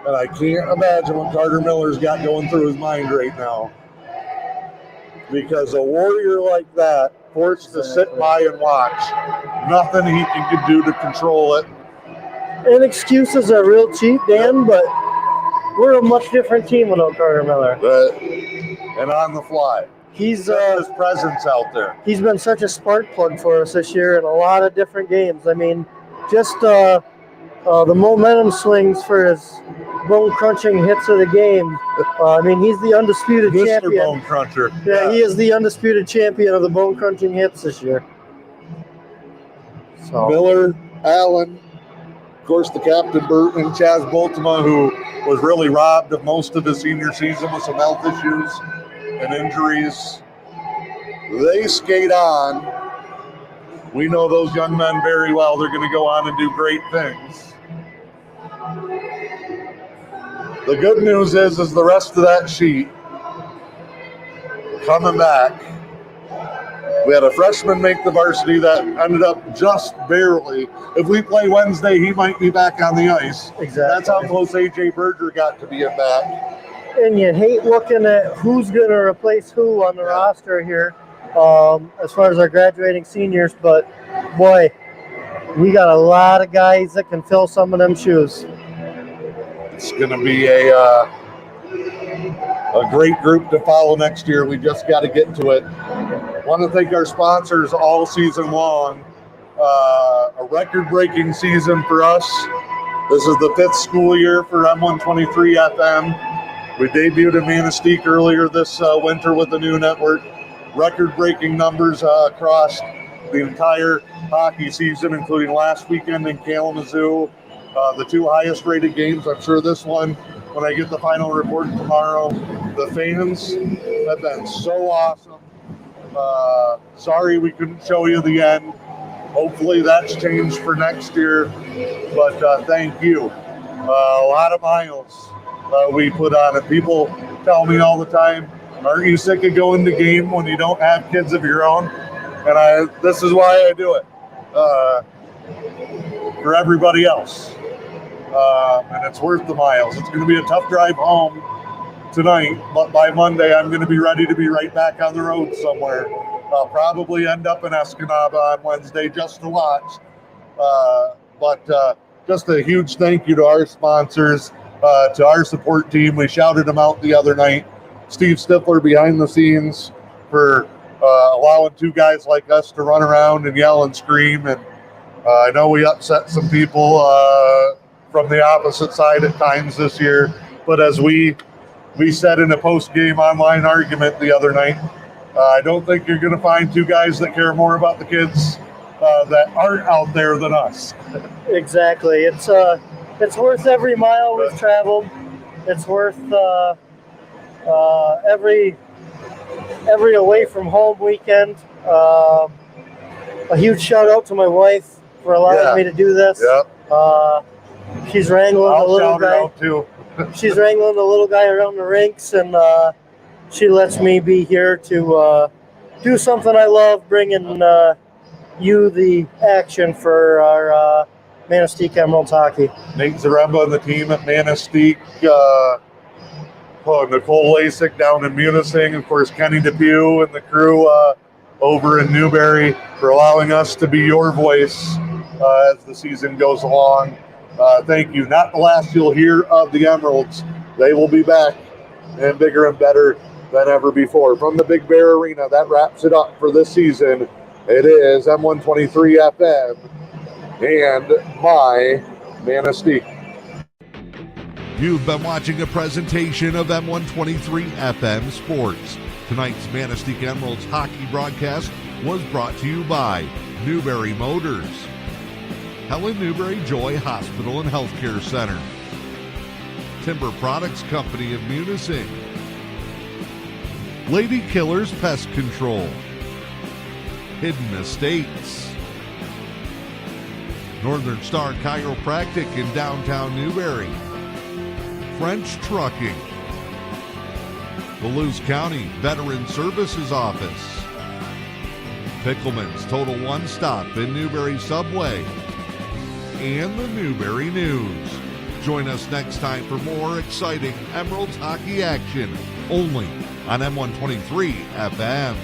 And I can't imagine what Carter Miller's got going through his mind right now. Because a warrior like that, forced to sit by and watch, nothing he can do to control it. And excuses are real cheap, Dan, but we're a much different team without Carter Miller. And on the fly. He's his presence out there. He's been such a spark plug for us this year in a lot of different games. I mean, just the momentum swings for his bone-crunching hits of the game. I mean, he's the undisputed Mr. champion. Bone Cruncher. Yeah, he is the undisputed champion of the bone-crunching hits this year. So. Miller, Allen, of course, the captain, Burton, and Chaz Boltema, who was really robbed of most of the senior season with some health issues and injuries. They skate on. We know those young men very well. They're going to go on and do great things. The good news is the rest of that sheet coming back. We had a freshman make the varsity that ended up just barely. If we play Wednesday, he might be back on the ice. Exactly. That's how close A.J. Berger got to being back. And you hate looking at who's going to replace who on the roster here as far as our graduating seniors. But, boy, we got a lot of guys that can fill some of them shoes. It's going to be a great group to follow next year. We just got to get to it. Want to thank our sponsors all season long. A record-breaking season for us. This is the 5th school year for M123 FM. We debuted in Manistique earlier this winter with the new network. Record-breaking numbers across the entire hockey season, including last weekend in Kalamazoo. The 2 highest-rated games. I'm sure this one, when I get the final report tomorrow, the fans have been so awesome. Sorry we couldn't show you the end. Hopefully that's changed for next year. But thank you. A lot of miles we put on it. People tell me all the time, aren't you sick of going to game when you don't have kids of your own? And this is why I do it. For everybody else. And it's worth the miles. It's going to be a tough drive home tonight, but by Monday I'm going to be ready to be right back on the road somewhere. I'll probably end up in Escanaba on Wednesday just to watch. But just a huge thank you to our sponsors, to our support team. We shouted them out the other night. Steve Stifler behind the scenes for allowing 2 guys like us to run around and yell and scream. And I know we upset some people from the opposite side at times this year. But as we said in a post-game online argument the other night, I don't think you're going to find 2 guys that care more about the kids that aren't out there than us. Exactly. It's worth every mile we've traveled. It's worth every away from home weekend. A huge shout out to my wife for allowing me to do this. Yep. She's wrangling I'll the little shout her guy. out too. She's wrangling the little guy around the rinks, and she lets me be here to do something I love, bringing you the action for our Manistique Emeralds hockey. Nate Zaremba and the team at Manistique. Nicole Lasik down in Munising. Of course, Kenny Depew and the crew over in Newberry for allowing us to be your voice as the season goes along. Thank you. Not the last you'll hear of the Emeralds. They will be back and bigger and better than ever before. From the Big Bear Arena, that wraps it up for this season. It is M123 FM and my Manistique. You've been watching a presentation of M123 FM Sports. Tonight's Manistique Emeralds hockey broadcast was brought to you by Newberry Motors, Helen Newberry Joy Hospital and Healthcare Center, Timber Products Company of Munising, Lady Killers Pest Control, Hidden Estates, Northern Star Chiropractic in downtown Newberry, French Trucking, the Lewis County Veteran Services Office, Pickleman's Total One Stop in Newberry Subway, and the Newberry News. Join us next time for more exciting Emeralds hockey action, only on M123 FM.